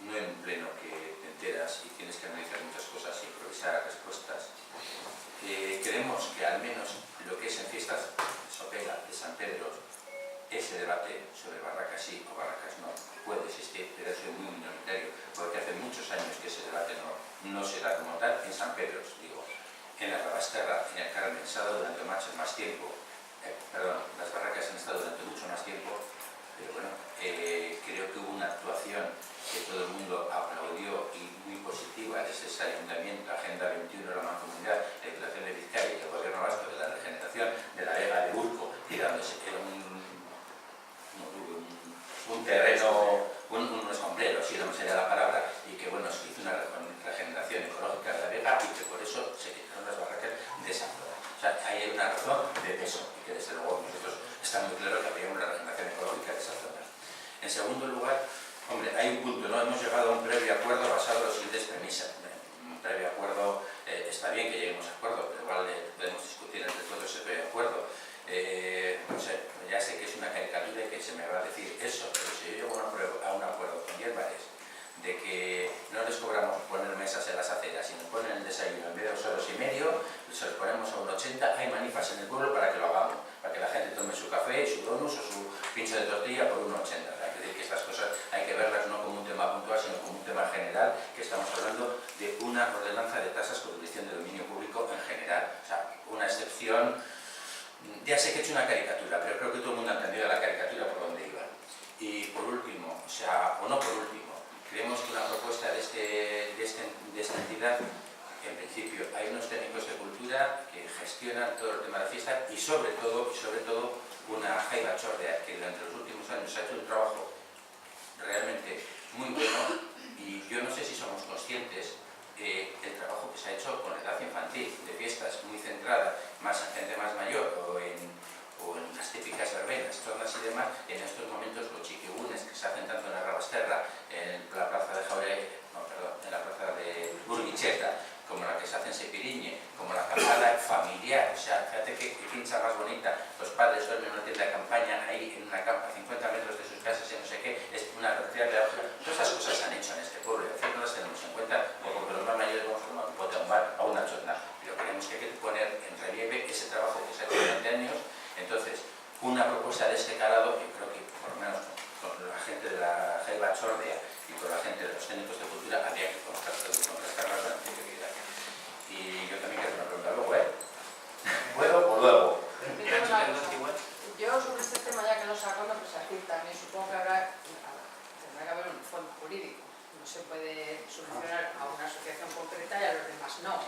No en un pleno que te enteras y tienes que analizar muchas cosas y improvisar respuestas. Creemos que al menos lo que es en fiestas de Sopela, de San Pedro, ese debate sobre barracas sí o barracas no puede existir, pero es muy minoritario, porque hace muchos años que ese debate no se da como tal. En San Pedro, digo, en la Rabasterra, en el Carmen, se ha dado durante más tiempo, las barracas han estado durante mucho más tiempo, pero bueno, creo que hubo una actuación que todo el mundo aplaudió y muy positiva desde ese ayuntamiento, Agenda 21 de la Mancomunidad, la Diputación de Vizcaya y el Gobierno Vasco de la regeneración de la Vega de Urco, tirándose un terreno, un escombrero, si no me sería la palabra, y que bueno, se hizo una regeneración ecológica de la Vega y que por eso se quitaron las barracas de San Pedro. O sea, ahí hay una razón de peso y que desde luego nosotros está muy claro que había una regeneración ecológica de esa zona. En segundo lugar, hombre, hay un punto, ¿no? Hemos llegado a un previo acuerdo basado en las siguientes premisas. Un previo acuerdo, está bien que lleguemos a acuerdo, pero igual podemos discutir entre todos ese previo acuerdo. No sé, ya sé que es una caricatura y que se me va a decir eso, pero si yo llego a un acuerdo con Yerbares de que no les cobramos poner mesas en las aceras y nos ponen el desayuno en vez de 2,5 euros, se los ponemos a 1,80, hay manifas en el pueblo para que lo hagamos, para que la gente tome su café, su donus o su pincho de tortilla por 1,80. Hay que decir que estas cosas hay que verlas no como un tema puntual, sino como un tema general, que estamos hablando de una ordenanza de tasas por utilización de dominio público en general. O sea, una excepción, ya sé que he hecho una caricatura, pero creo que todo el mundo ha entendido la caricatura por dónde iba. Y por último, o no por último, creemos que una propuesta de esta entidad, en principio, hay unos técnicos de cultura que gestionan todo el tema de la fiesta y sobre todo una Jaiba Chordea que durante los últimos años ha hecho un trabajo realmente muy bueno, y yo no sé si somos conscientes del trabajo que se ha hecho con la edad infantil, de fiestas muy centradas, más en gente más mayor o en las típicas verbenas, tornas y demás. En estos momentos los chiquibunes que se hacen tanto en la Rabasterra, en la plaza de en la plaza de Burguicheta, como la que se hace en Sepiriñe, como la campada familiar, o sea, fíjate que pincha más bonita, los padres duermen en una tienda de campaña ahí en una campa a 50 metros de sus casas y no sé qué, es una tercera de hoja. Todas esas cosas se han hecho en este pueblo y a veces no las tenemos en cuenta, o porque los más mayores vamos a un pote a un bar, a una chotna, pero creemos que hay que poner en relieve ese trabajo que se ha hecho durante años. Entonces, una propuesta de este calado, yo creo que por lo menos con la gente de la Jaiba Chordea y con la gente de los técnicos de cultura habría que contrastarlas durante la actividad. Y yo también quiero una pregunta luego, ¿eh? ¿Puedo o luego? Yo sobre este tema, ya que lo saco, no pues aquí también supongo que tendrá que haber un fondo jurídico. No se puede solucionar a una asociación concreta y a los demás no.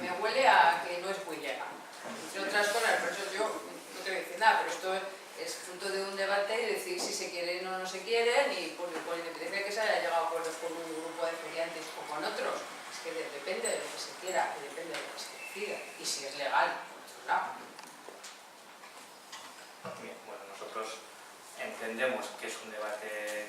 Me huele a que no es muy legal. Entre otras cosas, por eso yo no quiero decir nada, pero esto es fruto de un debate y decir si se quieren o no se quieren, y por independencia de que se haya llegado a acuerdos con un grupo de feriantes o con otros. Es que depende de lo que se quiera y depende de lo que se decida. Y si es legal, por nuestro lado. Bien, bueno, nosotros entendemos que es un debate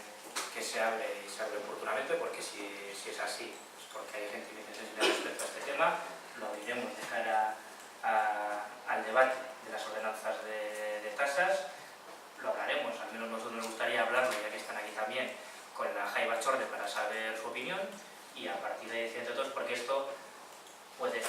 que se abre y se abre oportunamente, porque si es así, es porque hay gente que tiene sensibilidad respecto a este tema, lo abriremos de cara al debate de las ordenanzas de tasas, lo hablaremos, al menos nosotros nos gustaría hablarlo, ya que están aquí también, con la Jaiba Chorde para saber su opinión, y a partir de ahí entre todos, porque esto puede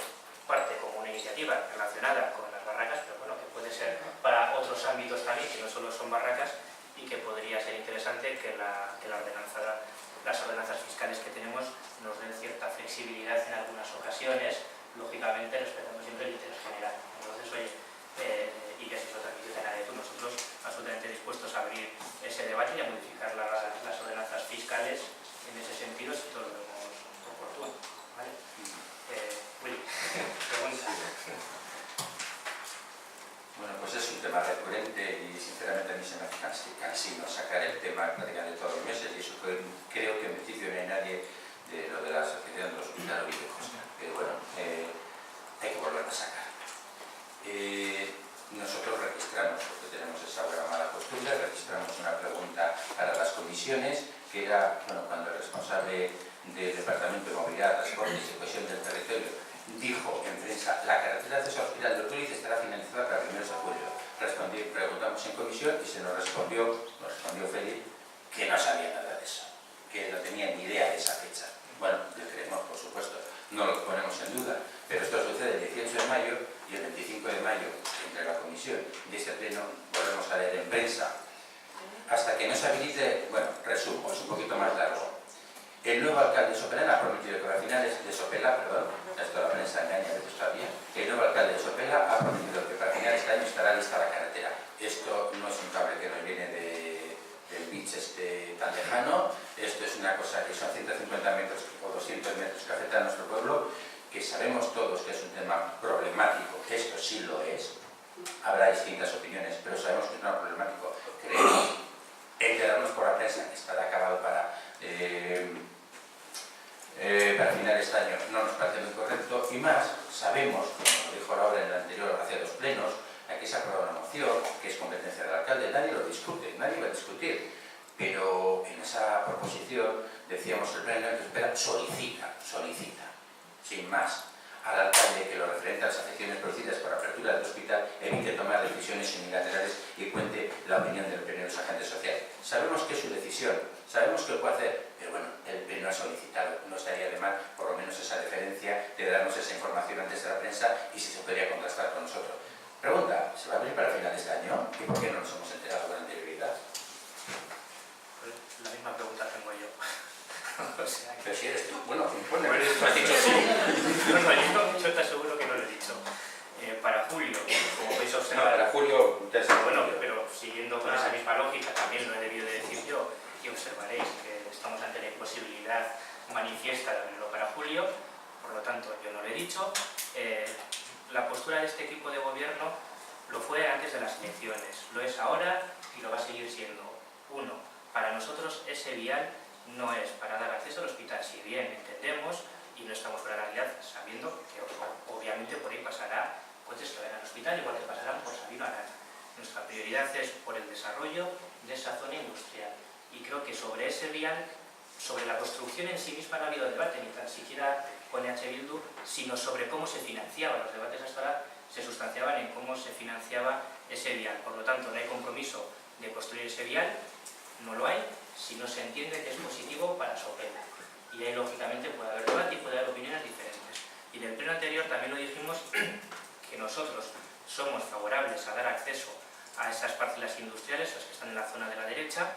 parte como una iniciativa relacionada con las barracas, pero bueno, que puede ser para otros ámbitos también, que no solo son barracas, y que podría ser interesante que las ordenanzas fiscales que tenemos nos den cierta flexibilidad en algunas ocasiones, lógicamente respetando siempre el interés general. Entonces, oye, y que así lo transmite a tú, nosotros absolutamente dispuestos a abrir ese debate y a modificar las ordenanzas fiscales en ese sentido, si todos lo vemos oportuno. ¿Vale? Willy, pregunta. Bueno, pues es un tema recurrente y sinceramente a mí se me hace cansino sacar el tema prácticamente todos los meses, y eso creo que en principio no hay nadie de lo de la asociación de los hospitales viejos, pero bueno, hay que volver a sacar. Nosotros registramos, porque tenemos esa buena mala costumbre, registramos una pregunta para las comisiones, que era, bueno, cuando el responsable del Departamento de Movilidad, Transportes y Cohesión del Territorio dijo en prensa: la carretera de Hospital de Urtuliz estará finalizada para primeros de julio. Preguntamos en comisión y se nos respondió Félix que no sabía nada de eso, que no tenía ni idea de esa fecha. Bueno, lo creemos, por supuesto, no lo ponemos en duda, pero esto sucede el 18 de mayo y el 25 de mayo, entre la comisión y este pleno, volvemos a leer en prensa. Hasta que no se habilite, bueno, resumo, es un poquito más largo. El nuevo alcalde de Sopelana ha prometido que para finales de Sopela, esto la prensa engaña a veces todavía, el nuevo alcalde de Sopela ha prometido que para finales de este año estará lista la carretera. Esto no es un cable que nos viene del beach tan lejano, esto es una cosa que son 150 metros o 200 metros que afecta a nuestro pueblo, que sabemos todos que es un tema problemático, que esto sí lo es, habrá distintas opiniones, pero sabemos que es un tema problemático. Creemos enterarnos por la prensa que estará acabado para final de este año no nos parece muy correcto, y más sabemos, como dijo Laura en el anterior, hace 2 plenos, aquí se ha aprobado una moción que es competencia del alcalde, nadie lo discute, nadie va a discutir, pero en esa proposición decíamos el pleno que espera solicita, sin más, al alcalde que lo referente a las afecciones producidas por apertura del hospital evite tomar decisiones unilaterales y cuente la opinión del pleno de los agentes sociales. Sabemos que es su decisión, sabemos que lo puede hacer, pero bueno, el pleno ha solicitado, no estaría de mal por lo menos esa deferencia de darnos esa información antes de la prensa y si se podría contrastar con nosotros. Pregunta, ¿se va a abrir para finales de año? ¿Y por qué no nos hemos enterado con anterioridad? Pues la misma pregunta tengo yo. O sea, pero si eres tú, bueno, bueno, lo has dicho tú. No, yo te aseguro que no lo he dicho. Para julio, como podéis No, observar, para julio ya se bueno, pero siguiendo con esa misma lógica, también lo he debido de decir yo, y observaréis que estamos ante la imposibilidad manifiesta de abrirlo para julio, por lo tanto yo no lo he dicho. La postura de este equipo de gobierno lo fue antes de las elecciones, lo es ahora y lo va a seguir siendo. Uno, para nosotros ese vial no es para dar acceso al hospital, si bien entendemos y no estamos fuera de la realidad sabiendo que obviamente por ahí pasará coches que vayan al hospital, igual que pasarán por Sabino Arana. Nuestra prioridad es por el desarrollo de esa zona industrial y creo que sobre ese vial, sobre la construcción en sí misma no ha habido debate, ni tan siquiera con EH Bildu, sino sobre cómo se financiaba. Los debates hasta ahora se sustanciaban en cómo se financiaba ese vial. Por lo tanto, no hay compromiso de construir ese vial, no lo hay, si no se entiende que es positivo para Sopela. Y ahí, lógicamente, puede haber debate y puede haber opiniones diferentes. Y en el pleno anterior también lo dijimos que nosotros somos favorables a dar acceso a esas parcelas industriales, las que están en la zona de la derecha,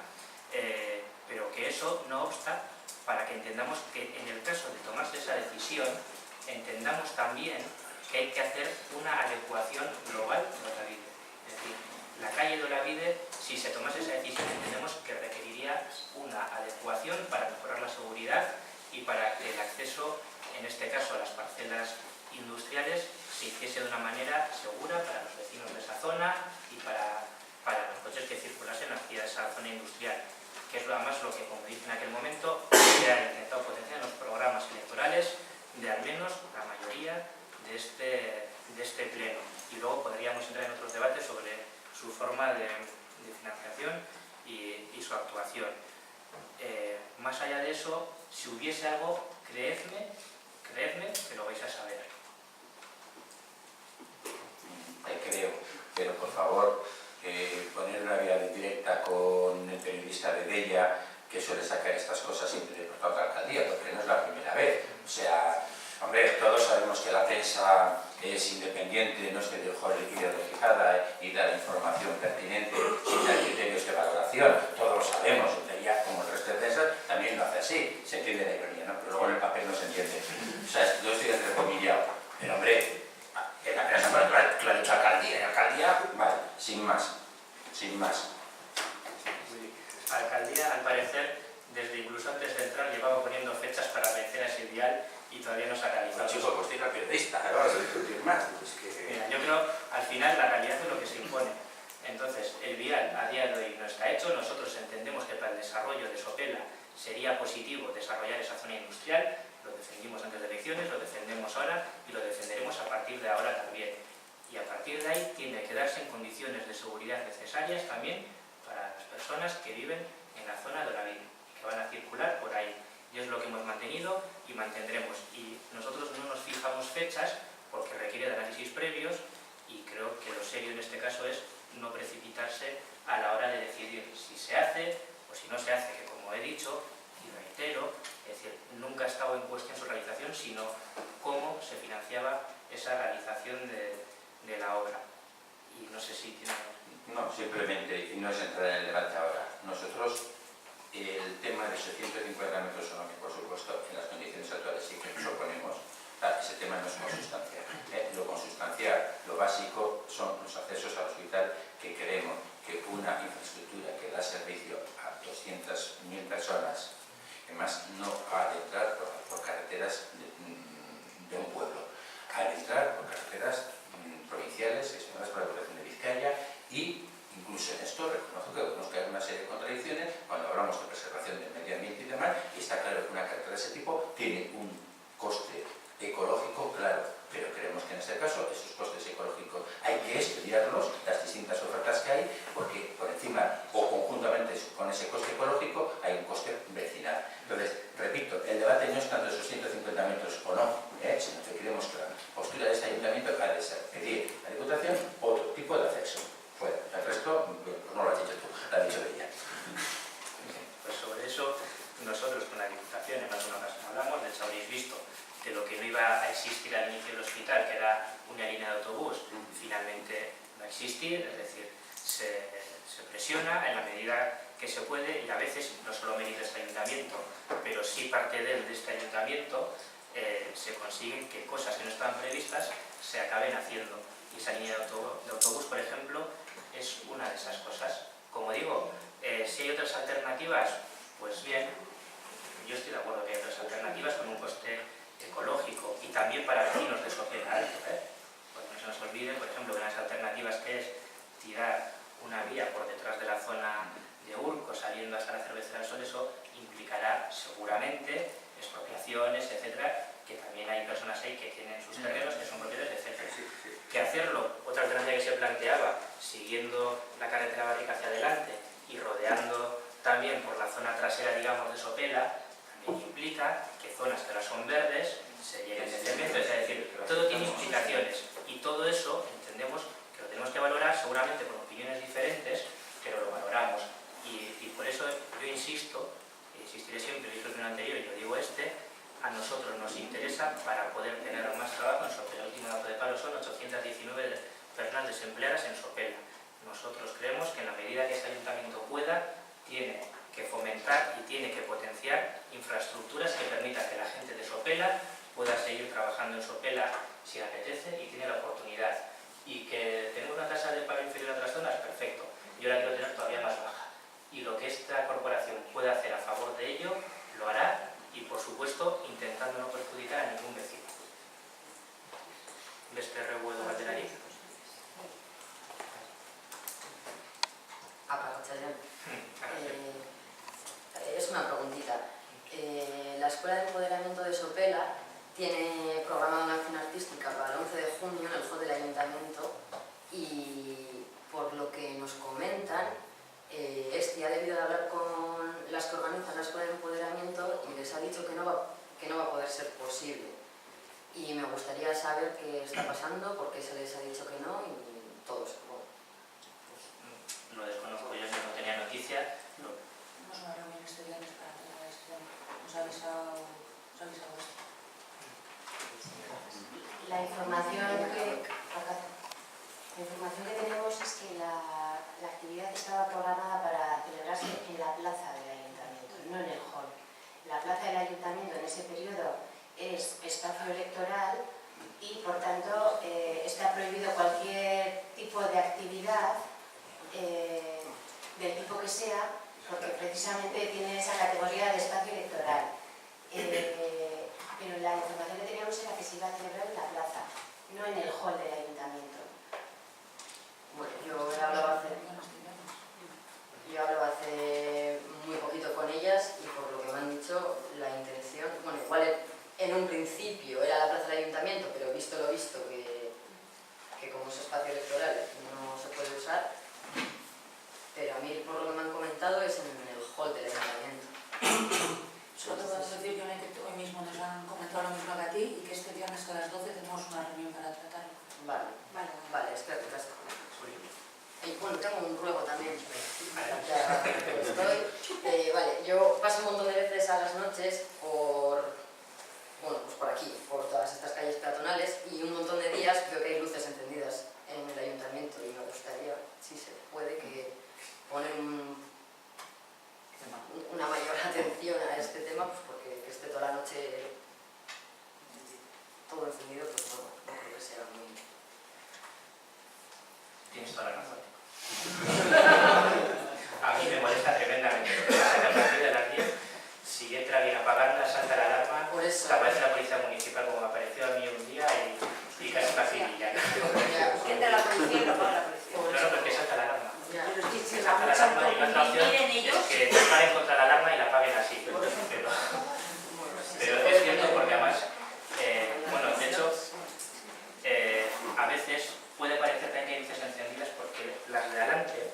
pero que eso no obsta para que entendamos que en el caso de tomarse esa decisión, entendamos también que hay que hacer una adecuación global de Olavide. Es decir, la calle de Olavide, si se tomase esa decisión, entendemos que requeriría una adecuación para mejorar la seguridad y para que el acceso, en este caso a las parcelas industriales, se hiciese de una manera segura para los vecinos de esa zona y para los coches que circulasen hacia esa zona industrial, que es además lo que, como dije en aquel momento, se ha intentado potenciar en los programas electorales de al menos la mayoría de este pleno. Y luego podríamos entrar en otros debates sobre su forma de financiación y su actuación. Más allá de eso, si hubiese algo, creedme que lo vais a saber. Te creo, pero por favor, poner una vía directa con el periodista de Della, que suele sacar estas cosas siempre por otra alcaldía, porque no es la primera vez. O sea, hombre, todos sabemos que la prensa es independiente, no es ideologizada y da la información pertinente sin dar criterios de valoración. Todos lo sabemos, Della, como el resto de prensa, también lo hace así. Se entiende la ironía, ¿no? Pero luego en el papel no se entiende. O sea, yo estoy entrecomillado. Pero hombre, en la prensa, bueno, tú lo has dicho alcaldía, vale, sin más. Alcaldía, al parecer, desde incluso antes de entrar, llevaba poniendo fechas para vencer a ese vial y todavía no se ha realizado. Bueno, chico, pues diga periodista, no vas a discutir más. Es que... Mira, yo creo, al final, la realidad es lo que se impone. Entonces, el vial a día de hoy no está hecho. Nosotros entendemos que para el desarrollo de Sopela sería positivo desarrollar esa zona industrial. Lo defendimos antes de elecciones, lo defendemos ahora y lo defenderemos a partir de ahora también. Y a partir de ahí tiene que darse en condiciones de seguridad necesarias también para las personas que viven en la zona de Olavide y que van a circular por ahí. Y es lo que hemos mantenido y mantendremos. Y nosotros no nos fijamos fechas porque requiere de análisis previos y creo que lo serio en este caso es no precipitarse a la hora de decidir si se hace o si no se hace, que como he dicho y reitero, es decir, nunca ha estado en cuestión su realización, sino cómo se financiaba esa realización de la obra. Y no sé si tiene... No, simplemente, y no es entrar en el debate ahora. Nosotros, el tema de esos 150 metros son, por supuesto, en las condiciones actuales sí que nos oponemos. Ese tema no es consustancial. Lo consustancial, lo básico, son los accesos al hospital, que queremos que una infraestructura que da servicio a 200.000 personas, además no ha de entrar por carreteras de un pueblo, ha de entrar por carreteras provinciales gestionadas por la Diputación de Vizcaya, y incluso en esto reconozco que hay una serie de contradicciones cuando hablamos de preservación del medio ambiente y demás, y está claro que una carretera de ese tipo tiene un coste ecológico, claro, pero creemos que en este caso esos costes ecológicos hay que estudiarlos, las distintas ofertas que hay, porque por encima o conjuntamente con ese coste ecológico hay un coste vecinal. Entonces, repito, el debate no es tanto esos 150 metros o no, sino que creemos que la postura de este ayuntamiento ha de ser pedir a la Diputación otro tipo de acceso. Fuera. El resto, pues no lo has dicho tú, lo ha dicho ella. Pues sobre eso, nosotros con la Diputación en más de una ocasión hablamos. De hecho habréis visto que lo que no iba a existir al inicio del hospital, que era una línea de autobús, finalmente va a existir, es decir, se presiona en la medida que se puede, y a veces no solo mérito de este ayuntamiento, pero sí parte de este ayuntamiento, se consiguen que cosas que no estaban previstas se acaben haciendo. Y esa línea de autobús, por ejemplo, es una de esas cosas. Como digo, si hay otras alternativas, pues bien, yo estoy de acuerdo que hay otras alternativas con un coste ecológico y también para vecinos de Sopela Alto, porque no se nos olvide, por ejemplo, que las alternativas que es tirar una vía por detrás de la zona de Urco saliendo hasta la Cervecera del Sol, eso implicará seguramente expropiaciones, etcétera, que también hay personas ahí que tienen sus terrenos, que son propietarios, etcétera. Que hacerlo, otra alternativa que se planteaba, siguiendo la carretera Barrica hacia adelante y rodeando también por la zona trasera, digamos, de Sopela, también implica que zonas que ahora son verdes se llenen de cemento, es decir, todo tiene implicaciones y todo eso entendemos que lo tenemos que valorar seguramente con opiniones diferentes, pero lo valoramos y por eso yo insisto, insistiré siempre, dije el anterior y yo digo a nosotros nos interesa para poder tener más trabajo en Sopela. El último dato de paro son 819 personas desempleadas en Sopela. Nosotros creemos que en la medida que este ayuntamiento pueda, tiene que fomentar y tiene que potenciar infraestructuras que permitan que la gente de Sopela pueda seguir trabajando en Sopela si apetece y tiene la oportunidad. Y que tenemos una tasa de paro inferior a otras zonas, perfecto. Yo la quiero tener todavía más baja. Y lo que esta corporación pueda hacer a favor de ello, lo hará y, por supuesto, intentando no perjudicar a ningún vecino. Beste rebuedo baterari. Es una preguntita. La Escuela de Empoderamiento de Sopela tiene programada una acción artística para el 11 de junio en el hall del Ayuntamiento y, por lo que nos comentan, ha debido de hablar con las que organizan la Escuela de Empoderamiento y les ha dicho que no va a poder ser posible. Y me gustaría saber qué está pasando, por qué se les ha dicho que no y todo eso. Bueno, pues, lo desconozco, yo no tenía noticia. No es una reunión este viernes para tratar este tema. ¿Os ha avisado esto? La información que tenemos es que la actividad estaba programada para celebrarse en la plaza del Ayuntamiento, no en el hall. La plaza del Ayuntamiento en ese periodo es espacio electoral y, por tanto, está prohibido cualquier tipo de actividad del tipo que sea, porque precisamente tiene esa categoría de espacio electoral. Pero la información que teníamos era que se iba a celebrar en la plaza, no en el hall del Ayuntamiento. bueno, yo he hablado hace muy poquito con ellas y por lo que me han dicho, la intención, bueno, igual en un principio era la plaza del Ayuntamiento, pero visto lo visto, que como es espacio electoral no se puede usar, pero a mí por lo que me han comentado es en el hall del Ayuntamiento. Solo te puedo decir que hoy mismo nos han comentado lo mismo que a ti y que este viernes a las 12 tenemos una reunión para tratarlo. Vale, espera, que casi. Y bueno, tengo un ruego también. Yo paso un montón de veces a las noches por aquí, por todas estas calles peatonales y un montón de días veo que hay luces encendidas en el ayuntamiento y me gustaría, si se puede, que poner una mayor atención a este tema, pues porque que esté toda la noche todo encendido, pues bueno, no creo que sea muy... Tienes toda la razón. A mí me molesta tremendamente porque a partir de las 10, si entra alguien apagando, salta la alarma, Por eso. aparece la policía municipal como me apareció a mí un día y casi me acribillan. Entra la policía y lo apaga la policía. No, porque salta la alarma. Pero es que Se si salta la alarma y la otra opción es que disparen contra la alarma y la apaguen así. Pero es cierto porque además, de hecho, a veces puede parecer que hay luces encendidas porque las de adelante,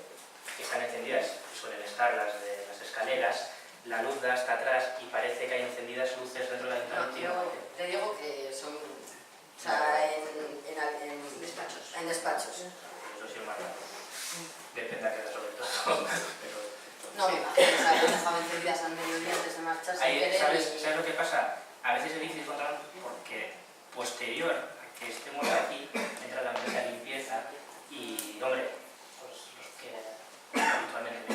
que están encendidas, suelen estar las de las escaleras, la luz da hasta atrás y parece que hay encendidas luces dentro del ayuntamiento. No, yo te digo que son, o sea, en despachos. En despachos. Eso sí es más raro. Depende a qué hora sobre todo. Pero... No, me imagino, o sea, que dejaban encendidas al mediodía antes de marcharse. ¿Sabes lo que pasa? A veces es difícil encontrar porque posterior a que estemos aquí entra la empresa de limpieza y, hombre, pues los que habitualmente